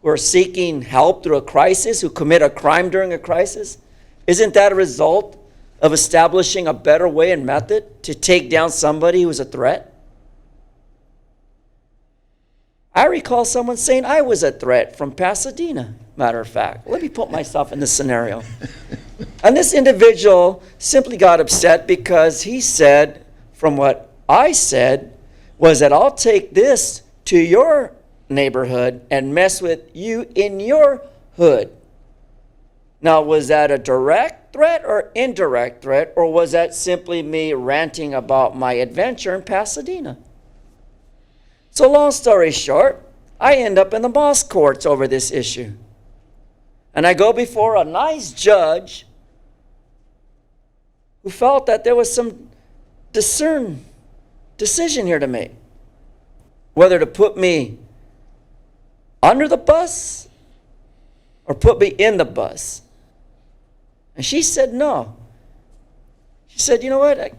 who are seeking help through a crisis, who commit a crime during a crisis, isn't that a result of establishing a better way and method to take down somebody who's a threat? I recall someone saying I was a threat from Pasadena, matter of fact. Let me put myself in this scenario. And this individual simply got upset because he said, from what I said, was that I'll take this to your neighborhood and mess with you in your hood. Now, was that a direct threat or indirect threat, or was that simply me ranting about my adventure in Pasadena? So long story short, I end up in the Moss courts over this issue. And I go before a nice judge who felt that there was some decision here to make. Whether to put me under the bus or put me in the bus. And she said no. She said, you know what,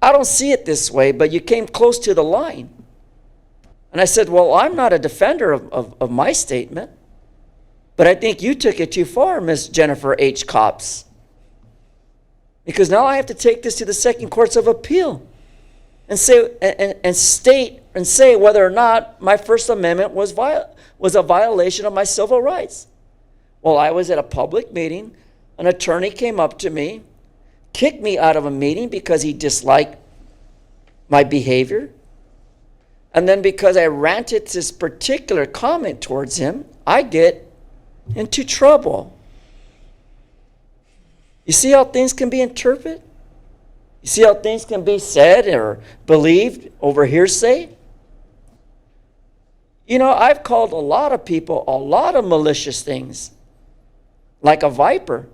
I don't see it this way, but you came close to the line. And I said, well, I'm not a defender of my statement, but I think you took it too far, Miss Jennifer H. Copps. Because now I have to take this to the second courts of appeal and say and state and say whether or not my First Amendment was a violation of my civil rights. Well, I was at a public meeting. An attorney came up to me, kicked me out of a meeting because he disliked my behavior. And then because I ranted this particular comment towards him, I get into trouble. You see how things can be interpreted? You see how things can be said or believed over hearsay? You know, I've called a lot of people a lot of malicious things, like a viper,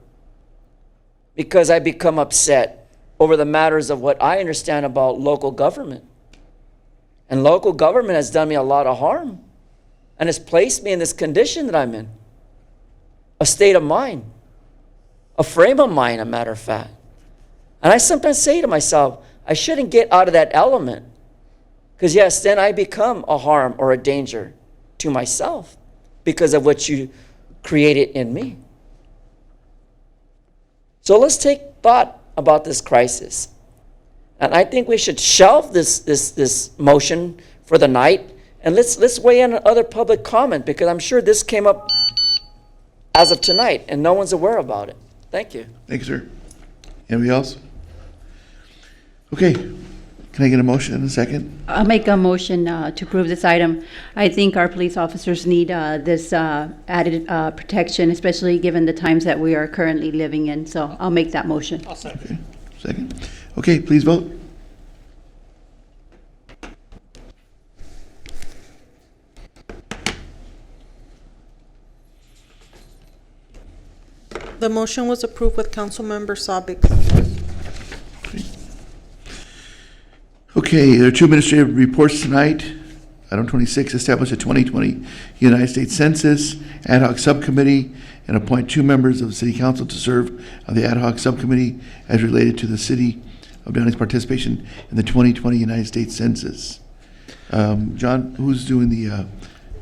because I become upset over the matters of what I understand about local government. And local government has done me a lot of harm and has placed me in this condition that I'm in. A state of mind, a frame of mind, a matter of fact. And I sometimes say to myself, I shouldn't get out of that element. Because yes, then I become a harm or a danger to myself because of what you created in me. So let's take thought about this crisis. And I think we should shelve this motion for the night, and let's weigh in on other public comment, because I'm sure this came up as of tonight, and no one's aware about it. Thank you. Thank you, sir. Anybody else? Okay, Can I get a motion in a second? I'll make a motion to approve this item. I think our police officers need this added protection, especially given the times that we are currently living in. So I'll make that motion. Okay. Second. Okay, please vote. The motion was approved with Councilmember Saab excused. Okay, there are 2 administrative reports tonight. Item 26, establish a 2020 United States Census Ad Hoc Subcommittee and appoint 2 members of the City Council to serve on the Ad Hoc Subcommittee as related to the City of Downey's participation in the 2020 United States Census. John, who's doing the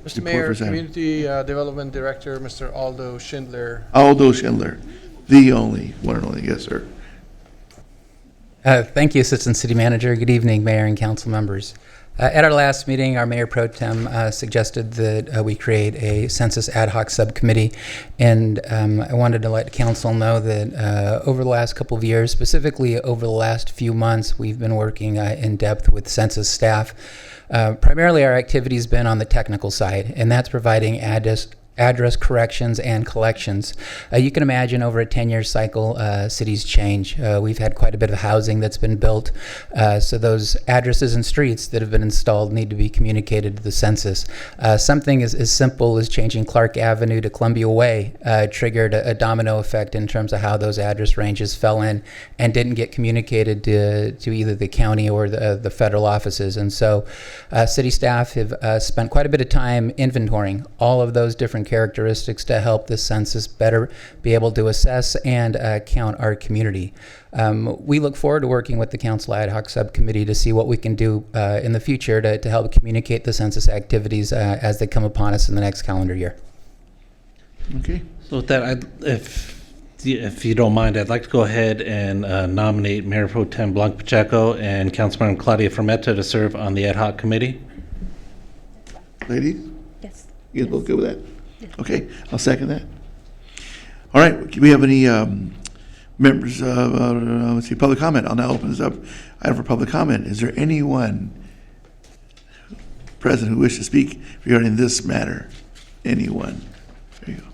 Mr. report Mayor, for Saturday? Community Development Director, Mr. Aldo Schindler. Aldo Schindler, the only, one and only, yes, sir. Thank you, Assistant City Manager. Good evening, Mayor and Council members. At our last meeting, our Mayor Pro Tem suggested that we create a Census Ad Hoc Subcommittee, and I wanted to let Council know that over the last couple of years, specifically over the last few months, we've been working in depth with Census staff. Primarily, our activity has been on the technical side, and that's providing address corrections and collections. You can imagine over a 10-year cycle, cities change. We've had quite a bit of housing that's been built, so those addresses and streets that have been installed need to be communicated to the census. Something as simple as changing Clark Avenue to Columbia Way triggered a domino effect in terms of how those address ranges fell in and didn't get communicated to either the county or the federal offices. And so city staff have spent quite a bit of time inventorying all of those different characteristics to help the census better be able to assess and count our community. We look forward to working with the Council Ad Hoc Subcommittee to see what we can do in the future to help communicate the census activities as they come upon us in the next calendar year. Okay. So with that, if you don't mind, I'd like to go ahead and nominate Mayor Pro Tem Blanc Pacheco and Councilmember Claudia Fermetta to serve on the Ad Hoc Committee. Ladies? Yes. You guys both good with that? Okay, I'll second that. All right, do we have any members of, let's see, public comment? I'll now open this up. Item for public comment. Is there anyone present who wishes to speak regarding this matter? Anyone? There you go.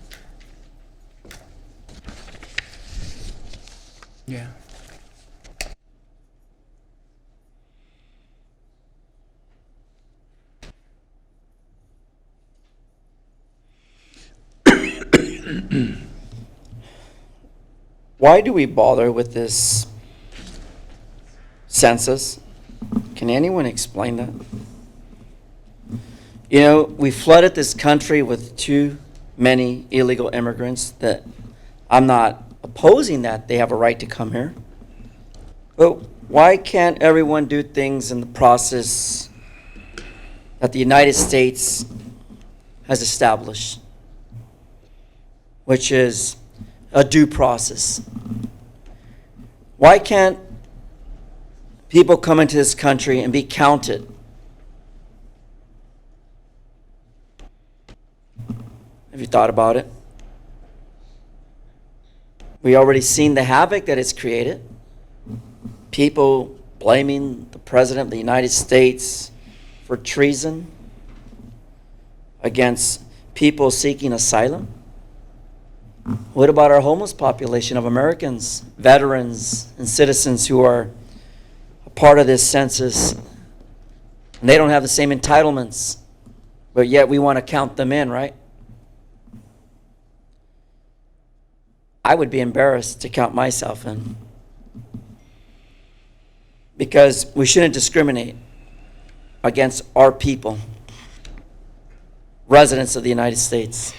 Yeah. Why do we bother with this census? Can anyone explain that? You know, we flooded this country with too many illegal immigrants that I'm not opposing that they have a right to come here. But why can't everyone do things in the process that the United States has established, which is a due process? Why can't people come into this country and be counted? Have you thought about it? We already seen the havoc that it's created. People blaming the President of the United States for treason against people seeking asylum. What about our homeless population of Americans, veterans, and citizens who are a part of this census? And they don't have the same entitlements, but yet we want to count them in, right? I would be embarrassed to count myself in, because we shouldn't discriminate against our people, residents of the United States.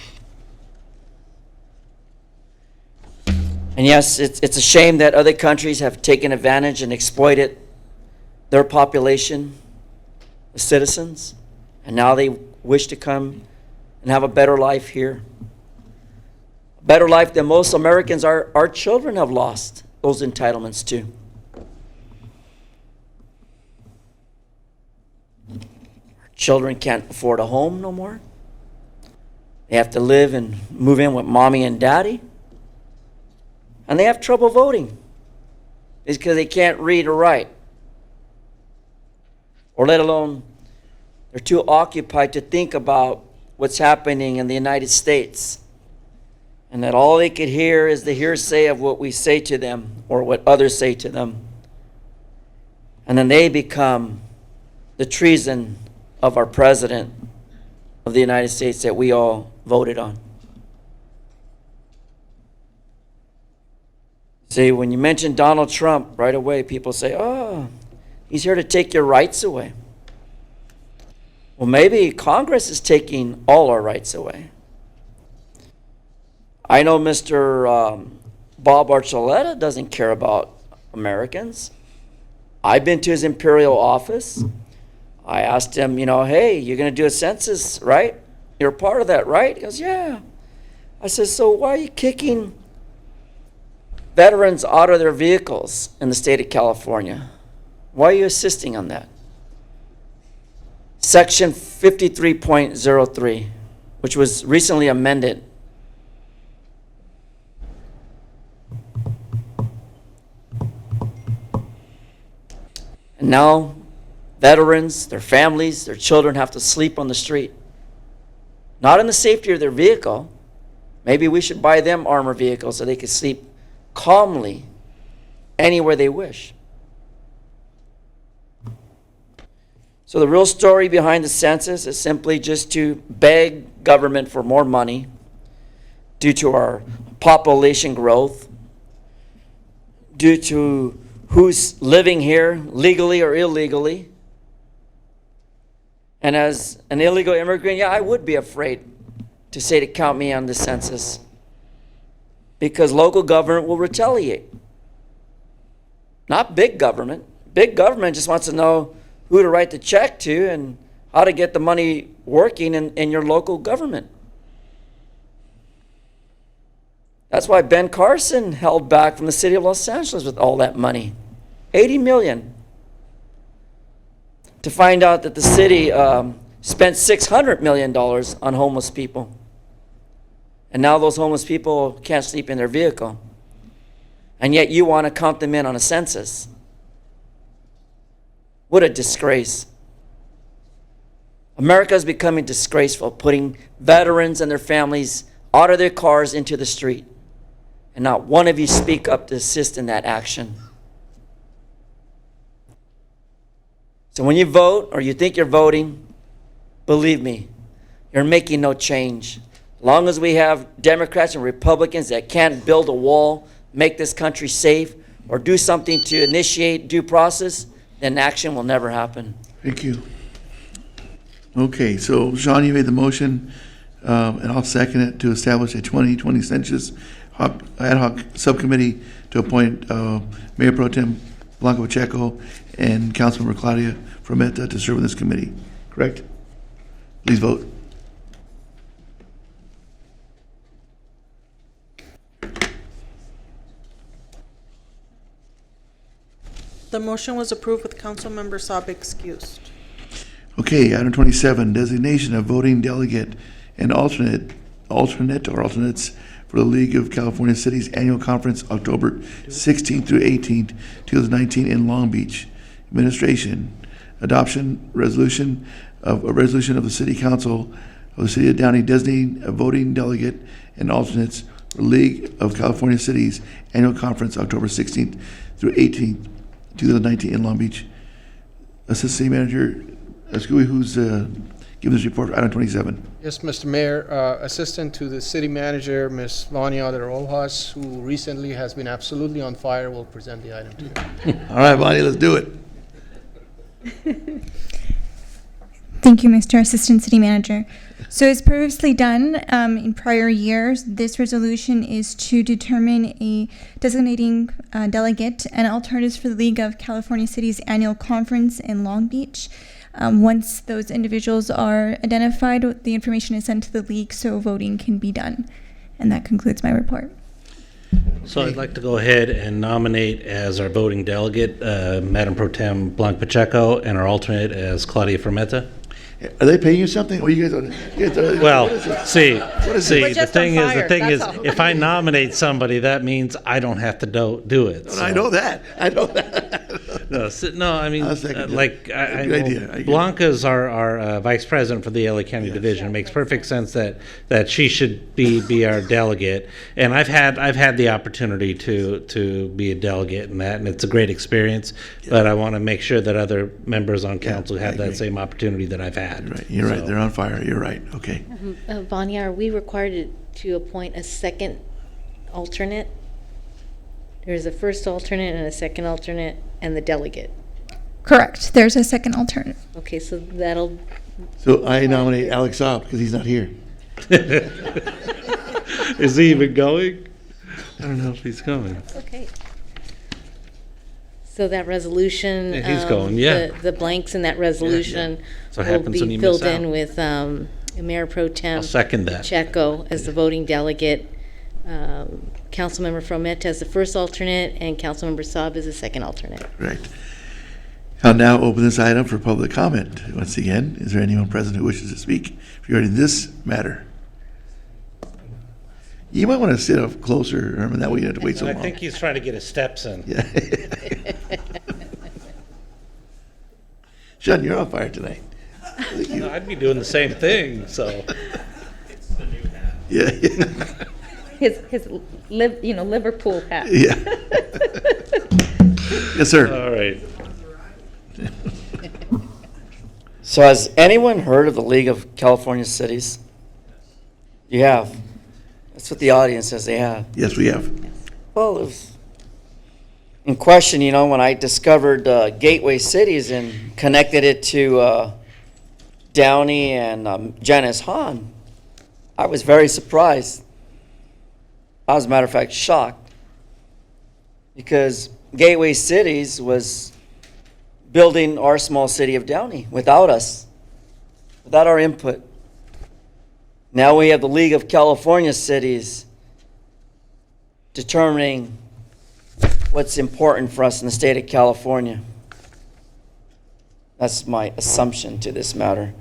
And yes, it's a shame that other countries have taken advantage and exploited their population of citizens, and now they wish to come and have a better life here. A better life than most Americans, our children have lost those entitlements to. Our children can't afford a home no more. They have to live and move in with mommy and daddy. And they have trouble voting. It's because they can't read or write. or let alone they're too occupied to think about what's happening in the United States, and that all they could hear is the hearsay of what we say to them or what others say to them. And then they become the treason of our president of the United States that we all voted on. See, when you mention Donald Trump, right away people say, oh, he's here to take your rights away. Well, maybe Congress is taking all our rights away. I know Mr. Bob Archuleta doesn't care about Americans. I've been to his imperial office. I asked him, hey, you're going to do a census, right? You're a part of that, right? He goes, yeah. I said, so why are you kicking veterans out of their vehicles in the state of California? Why are you assisting on that? Section 53.03, which was recently amended. And now veterans, their families, their children have to sleep on the street. Not in the safety of their vehicle. Maybe we should buy them armored vehicles so they could sleep calmly anywhere they wish. So the real story behind the census is simply just to beg government for more money due to our population growth, due to who's living here legally or illegally. And as an illegal immigrant, yeah, I would be afraid to say to count me on the census, because local government will retaliate. Not big government. Big government just wants to know who to write the check to and how to get the money working in your local government. That's why Ben Carson held back from the city of Los Angeles with all that money. $80 million. To find out that the city spent $600 million on homeless people. And now those homeless people can't sleep in their vehicle. And yet you want to count them in on a census. What a disgrace. America is becoming disgraceful, putting veterans and their families out of their cars into the street. And not one of you speak up to assist in that action. So when you vote or you think you're voting, believe me, you're making no change. As long as we have Democrats and Republicans that can't build a wall, make this country safe, or do something to initiate due process, then action will never happen. Thank you. Okay, so Sean, you made the motion, and I'll second it, to establish a 2020 census ad hoc subcommittee to appoint Mayor Pro Tem Blanca Pacheco and Councilmember Claudia Frometa to serve on this committee. Correct? Please vote. The motion was approved with Councilmember Saab excused. Okay, item 27, designation of voting delegate and alternate or alternates for the League of California Cities Annual Conference, October 16th through 18th, 2019 in Long Beach. Administration, adoption resolution of the City Council of the City of Downey designating a voting delegate and alternates for League of California Cities Annual Conference, October 16th through 18th, 2019 in Long Beach. Assistant City Manager Scooby, who's giving this report for item 27. Yes, Mr. Mayor, Assistant to the City Manager, Ms. Vania de Rojas, who recently has been absolutely on fire, will present the item to you. All right, Bonnie, let's do it. Thank you, Mr. Assistant City Manager. So as previously done in prior years, this resolution is to determine a designating delegate and alternatives for the League of California Cities Annual Conference in Long Beach. Once those individuals are identified, the information is sent to the League so voting can be done. And that concludes my report. So I'd like to go ahead and nominate as our voting delegate Madam Pro Tem Blanca Pacheco and our alternate as Claudia Frometa. Are they paying you something? Or you guys are, Well, see, We're the just on thing is, fire, is, that's all. if I nominate somebody, that means I don't have to do it. I know that. No, I mean, I'll second that. like, Good idea. I get it. Blanca's our vice president for the LA County Division. It makes perfect sense that she should be our delegate. And I've had the opportunity to be a delegate in that, and it's a great experience. But I want to make sure that other members on council have that same opportunity that I've had. Right, you're right. So- They're on fire. You're right. Okay. Vanya, are we required to appoint a second alternate? There's a first alternate and a second alternate and the delegate. Correct. There's a second alternate. Okay, so that'll, So I nominate Alex Saab because he's not here. Is he even going? I don't know if he's coming. okay. So that resolution. Yeah, he's going, yeah. The blanks in that resolution So it will happens when be you filled miss in out. with Mayor Pro Tem. I'll second that. Pacheco as the voting delegate, Councilmember Frometa as the first alternate, and Councilmember Saab as the second alternate. Right. I'll now open this item for public comment. Once again, is there anyone present who wishes to speak regarding this matter? You might want to sit up closer, Herman, that way you don't have to wait so I long. think he's trying to get his steps in. Yeah. Sean, you're on fire tonight. No, I'd be doing the same thing, so. Yeah. His Liverpool hat. Yeah. Yes, sir. All right. So has anyone heard of the League of California Cities? You have? That's what the audience says they have. Yes, we have. Well, it was in question, when I discovered Gateway Cities and connected it to Downey and Janice Hahn, I was very surprised. I was, as a matter of fact, shocked. Because Gateway Cities was building our small city of Downey without us, without our input. Now we have the League of California Cities determining what's important for us in the state of California. That's my assumption to this matter.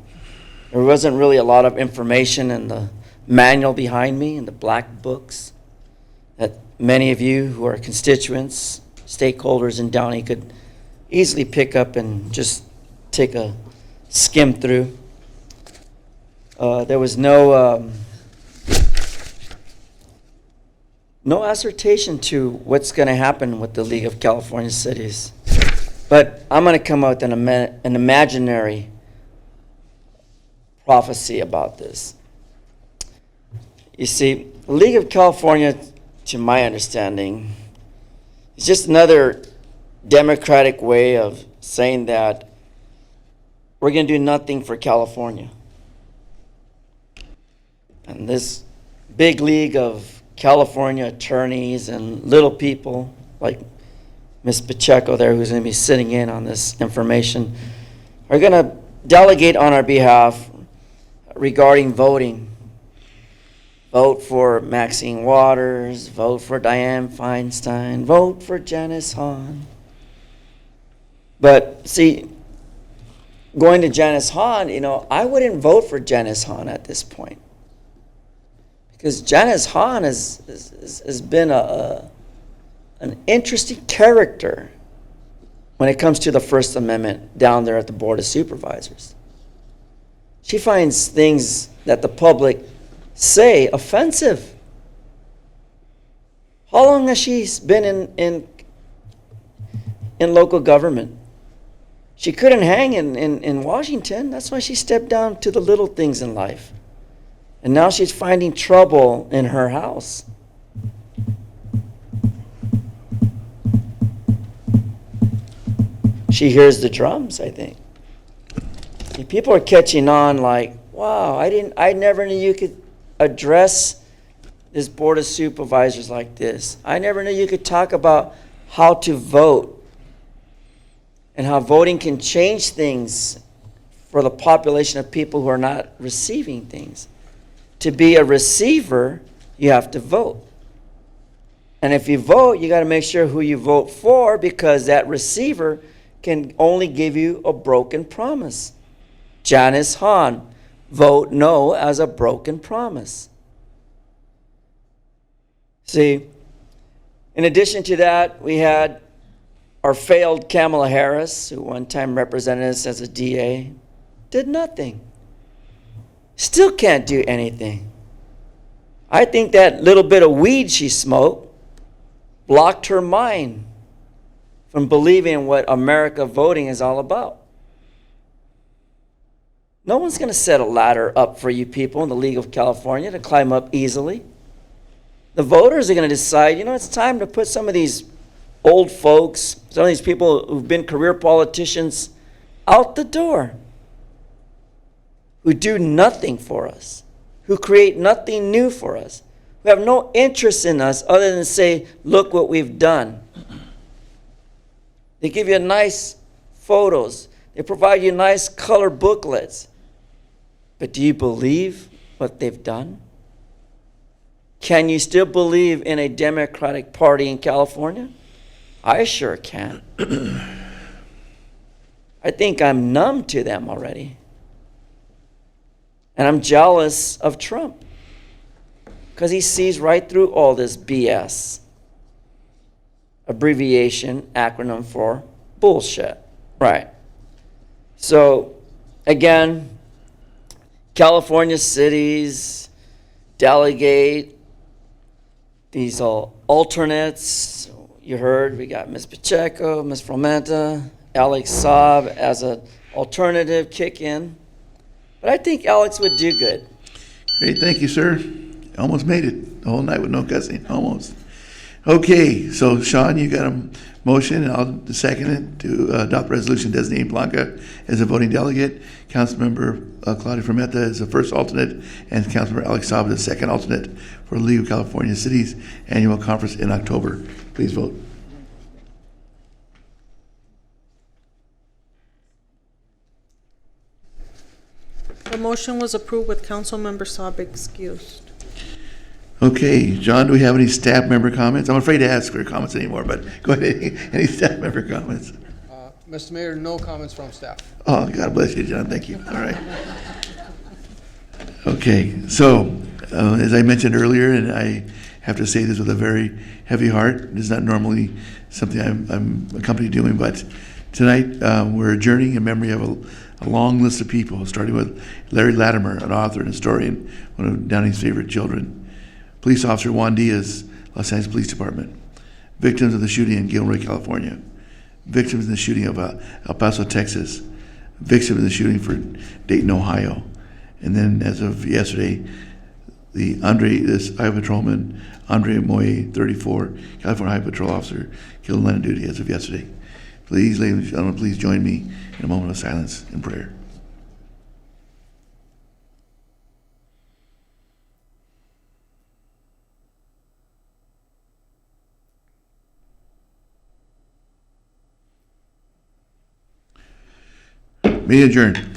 There wasn't really a lot of information in the manual behind me, in the black books, that many of you who are constituents, stakeholders in Downey could easily pick up and just take a skim through. There was no assertion to what's going to happen with the League of California Cities. But I'm going to come out with an imaginary prophecy about this. You see, the League of California, to my understanding, is just another democratic way of saying that we're going to do nothing for California. And this big league of California attorneys and little people like Ms. Pacheco there, who's going to be sitting in on this information, are going to delegate on our behalf regarding voting. Vote for Maxine Waters, vote for Dianne Feinstein, vote for Janice Hahn. But see, going to Janice Hahn, I wouldn't vote for Janice Hahn at this point. Because Janice Hahn has been an interesting character when it comes to the First Amendment down there at the Board of Supervisors. She finds things that the public say offensive. How long has she been in local government? She couldn't hang in Washington. That's why she stepped down to the little things in life. And now she's finding trouble in her house. She hears the drums, I think. See, people are catching on like, wow, I never knew you could address this Board of Supervisors like this. I never knew you could talk about how to vote and how voting can change things for the population of people who are not receiving things. To be a receiver, you have to vote. And if you vote, you got to make sure who you vote for, because that receiver can only give you a broken promise. Janice Hahn, vote no as a broken promise. See, in addition to that, we had Our failed Kamala Harris, who one time represented us as a DA, did nothing. Still can't do anything. I think that little bit of weed she smoked blocked her mind from believing what America voting is all about. No one's going to set a ladder up for you people in the League of California to climb up easily. The voters are going to decide, it's time to put some of these old folks, some of these people who've been career politicians out the door, who do nothing for us, who create nothing new for us, who have no interest in us other than say, look what we've done. They give you nice photos. They provide you nice color booklets. But do you believe what they've done? Can you still believe in a Democratic Party in California? I sure can. I think I'm numb to them already. And I'm jealous of Trump because he sees right through all this BS. Abbreviation, acronym for bullshit. Right. So, again, California cities delegate these alternates. You heard we got Ms. Pacheco, Ms. Fromenta, Alex Saab as an alternative kick in. But I think Alex would do good. Great, thank you, sir. Almost made it the whole night with no cussing, almost. Okay, so Sean, you got a motion, and I'll second it to adopt resolution designating Blanca as a voting delegate, Councilmember Claudia Frometa as the first alternate, and Councilmember Alex Saab as the second alternate for the League of California Cities Annual Conference in October. Please vote. The motion was approved with Councilmember Saab excused. Okay, John, do we have any staff member comments? I'm afraid to ask for comments anymore, but go ahead. Any staff member comments? Mr. Mayor, no comments from staff. Oh, God bless you, John. Thank you. All right. Okay, so as I mentioned earlier, and I have to say this with a very heavy heart, this is not normally something I'm accompanied doing, but tonight we're adjourning in memory of a long list of people, starting with Larry Latimer, an author and historian, one of Downey's favorite children. Police Officer Juan Diaz, Los Angeles Police Department. Victims of the shooting in Gilroy, California. Victims in the shooting of El Paso, Texas. Victims in the shooting for Dayton, Ohio. And then as of yesterday, this Highway Patrolman, Andre Moye, 34, California Highway Patrol officer, killed in line of duty as of yesterday. Please, ladies and gentlemen, please join me in a moment of silence and prayer. Meeting adjourned.